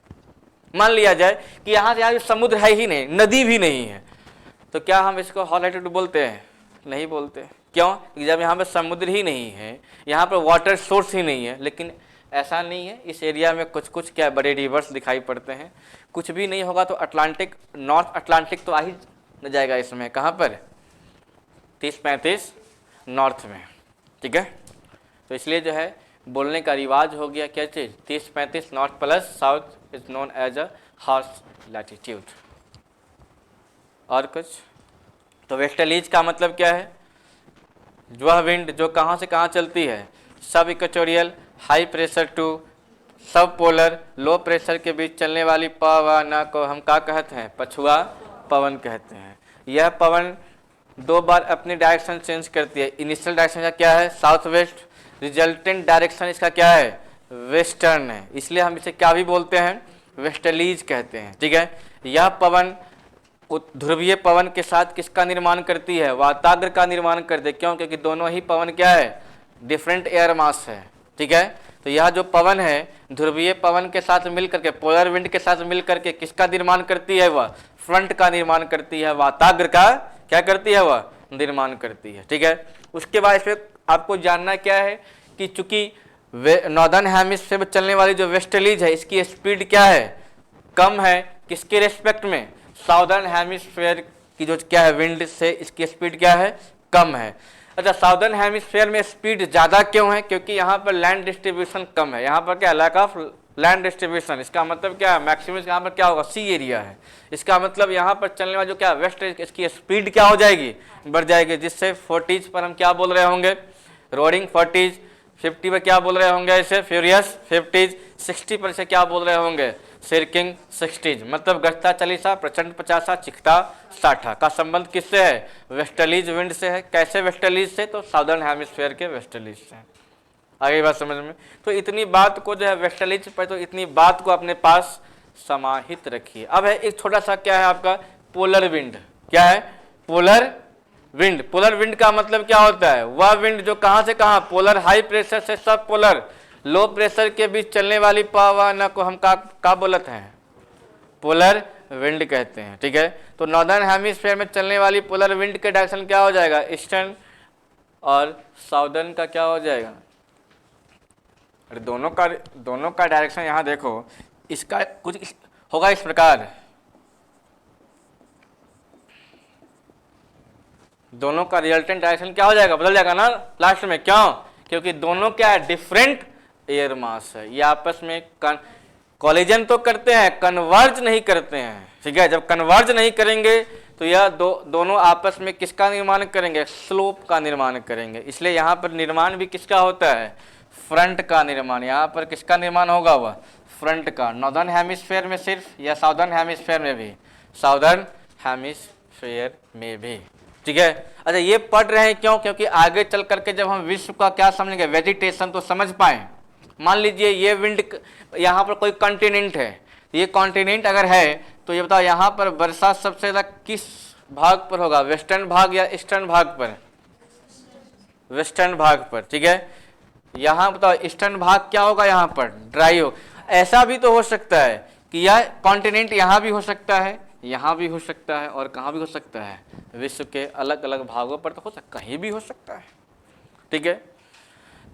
मान लिया जाए कि यहाँ से यहाँ समुद्र है ही नहीं, नदी भी नहीं है, तो क्या हम इसको हॉर्स लैटिट्यूड बोलते हैं, नहीं बोलते। क्यों, जब यहाँ पर समुद्र ही नहीं है, यहाँ पर वाटर सोर्स ही नहीं है। लेकिन ऐसा नहीं है, इस एरिया में कुछ कुछ क्या बड़े रिवर्स दिखाई पड़ते हैं। कुछ भी नहीं होगा तो अटलांटिक, नॉर्थ अटलांटिक तो आ ही न जाएगा इसमें, कहाँ पर 30-35 नॉर्थ में। ठीक है, तो इसलिए जो है बोलने का रिवाज हो गया क्या चीज़, 30-35 north plus south is known as a horse latitude. और कुछ, तो वेस्टर्लीज का मतलब क्या है, वह विंड जो कहाँ से कहाँ चलती है, सब इक्वेटोरियल हाई प्रेशर टू सब पोलर लो प्रेशर के बीच चलने वाली पवन को हम क्या कहते हैं, पछुआ पवन कहते हैं। यह पवन 2 बार अपनी डायरेक्शन चेंज करती है। इनिशियल डायरेक्शन का क्या है, साउथ वेस्ट, रिजल्टेंट डायरेक्शन इसका क्या है, वेस्टर्न है, इसलिए हम इसे क्या भी बोलते हैं, वेस्टर्लीज कहते हैं। ठीक है, यह पवन ध्रुवीय पवन के साथ किसका निर्माण करती है, वाताग्र का निर्माण करती है। क्यों, क्योंकि दोनों ही पवन क्या है, डिफरेंट एयर मास है। ठीक है, तो यह जो पवन है ध्रुवीय पवन के साथ मिलकर के, पोलर विंड के साथ मिलकर के किसका निर्माण करती है, वह फ्रंट का निर्माण करती है, वाताग्र का क्या करती है, वह निर्माण करती है। ठीक है, उसके बाद इसमें आपको जानना क्या है कि चूंकि नॉर्दर्न हेमिस्फीयर में चलने वाली जो वेस्टर्लीज है इसकी स्पीड क्या है, कम है, किसके रेस्पेक्ट में, साउदर्न हेमिस्फीयर की जो क्या है विंड से इसकी स्पीड क्या है, कम है। अच्छा, साउदर्न हेमिस्फीयर में स्पीड ज़्यादा क्यों है? क्योंकि यहाँ पर लैंड डिस्ट्रीब्यूशन कम है। यहाँ पर क्या, लैक ऑफ लैंड डिस्ट्रीब्यूशन। इसका मतलब क्या है, मैक्सिमम यहाँ पर क्या होगा, सी एरिया है। इसका मतलब यहाँ पर चलने वाला जो क्या वेस्ट, इसकी स्पीड क्या हो जाएगी, बढ़ जाएगी, जिससे 40 पर हम क्या बोल रहे होंगे, रोडिंग 40, 50 पर क्या बोल रहे होंगे इसे, फ्यूरियस 50, 60 पर इसे क्या बोल रहे होंगे, सिरकिंग 60। मतलब गश्ता चालीसा, प्रचंड 50, चिखता 60 का संबंध किससे है, वेस्टर्लीज विंड से है। कैसे वेस्टर्लीज से, तो साउदर्न हेमिस्फीयर के वेस्टर्लीज से। आगे बात समझ में। तो इतनी बात को जो है वेस्टर्लीज पर, तो इतनी बात को अपने पास समाहित रखिए। अब है एक छोटा सा क्या है आपका, पोलर विंड। क्या है, पोलर विंड। पोलर विंड का मतलब क्या होता है, वह विंड जो कहां से कहां, पोलर हाई प्रेशर से सब पोलर लो प्रेशर के बीच चलने वाली पवन को हम का बोलते हैं, पोलर विंड कहते हैं। ठीक है, तो नॉर्दर्न हेमिस्फीयर में चलने वाली पोलर विंड के डायरेक्शन क्या हो जाएगा, ईस्टर्न, और साउदर्न का क्या हो जाएगा, अरे दोनों का डायरेक्शन यहाँ देखो, इसका कुछ होगा इस प्रकार, दोनों का रिजल्टेंट डायरेक्शन क्या हो जाएगा, बदल जाएगा ना लास्ट में। क्यों, क्योंकि दोनों क्या है, डिफरेंट एयर मास है। ये आपस में कॉलिजन तो करते हैं, कन्वर्ज नहीं करते हैं। ठीक है, जब कन्वर्ज नहीं करेंगे तो यह दोनों आपस में किसका निर्माण करेंगे, स्लोप का निर्माण करेंगे। इसलिए यहाँ पर निर्माण भी किसका होता है, फ्रंट का निर्माण। यहाँ पर किसका निर्माण होगा, वह फ्रंट का। नॉर्दर्न हेमिस्फीयर में सिर्फ, या साउदर्न हेमिस्फीयर में भी, साउदर्न हेमिस्फीयर में भी। ठीक है, अच्छा ये पढ़ रहे हैं क्यों, क्योंकि आगे चल करके जब हम विश्व का क्या समझेंगे, वेजिटेशन, तो समझ पाए। मान लीजिए ये विंड, यहाँ पर कोई कॉन्टिनेंट है, ये कॉन्टिनेंट अगर है तो ये बताओ यहाँ पर वर्षा सबसे ज्यादा किस भाग पर होगा, वेस्टर्न भाग या ईस्टर्न भाग पर, वेस्टर्न भाग पर। ठीक है, यहाँ बताओ ईस्टर्न भाग क्या होगा, यहाँ पर ड्राई हो। ऐसा भी तो हो सकता है कि यह कॉन्टिनेंट यहाँ भी हो सकता है, यहाँ भी हो सकता है, और कहाँ भी हो सकता है, विश्व के अलग अलग भागों पर तो हो सकता, कहीं भी हो सकता है। ठीक है,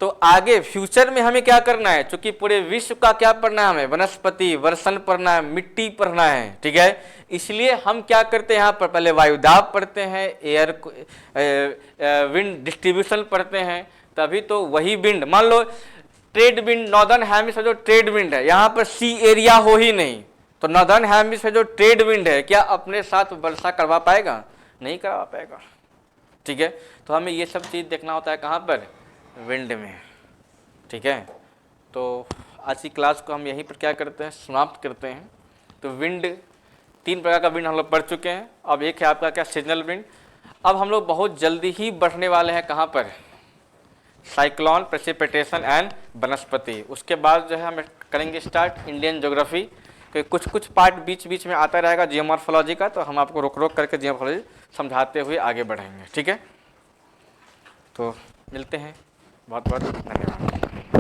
तो आगे फ्यूचर में हमें क्या करना है, क्योंकि पूरे विश्व का क्या पढ़ना है हमें, वनस्पति वर्षण पढ़ना है, मिट्टी पढ़ना है। ठीक है, इसलिए हम क्या करते हैं, यहाँ पर पहले वायुदाब पढ़ते हैं, एयर विंड डिस्ट्रीब्यूशन पढ़ते हैं, तभी तो वही विंड, मान लो ट्रेड विंड, नॉर्दर्न हेमिस्फीयर जो ट्रेड विंड है, यहाँ पर सी एरिया हो ही नहीं, तो नॉर्दर्न हेमिस्फीयर जो ट्रेड विंड है क्या अपने साथ वर्षा करवा पाएगा, नहीं करवा पाएगा। ठीक है, तो हमें ये सब चीज़ देखना होता है कहाँ पर, विंड में। ठीक है, तो आज की क्लास को हम यहीं पर क्या करते हैं, समाप्त करते हैं। तो विंड, 3 प्रकार का विंड हम लोग पढ़ चुके हैं। अब एक है आपका क्या, सीजनल विंड। अब हम लोग बहुत जल्दी ही बढ़ने वाले हैं कहाँ पर, साइक्लोन, प्रेसिपिटेशन एंड वनस्पति। उसके बाद जो है हम करेंगे स्टार्ट इंडियन ज्योग्राफी, क्योंकि कुछ पार्ट बीच बीच में आता रहेगा जियोमॉर्फोलॉजी का, तो हम आपको रोक रोक करके जियोमॉर्फोलॉजी समझाते हुए आगे बढ़ेंगे। ठीक है, तो मिलते हैं, बहुत बहुत धन्यवाद।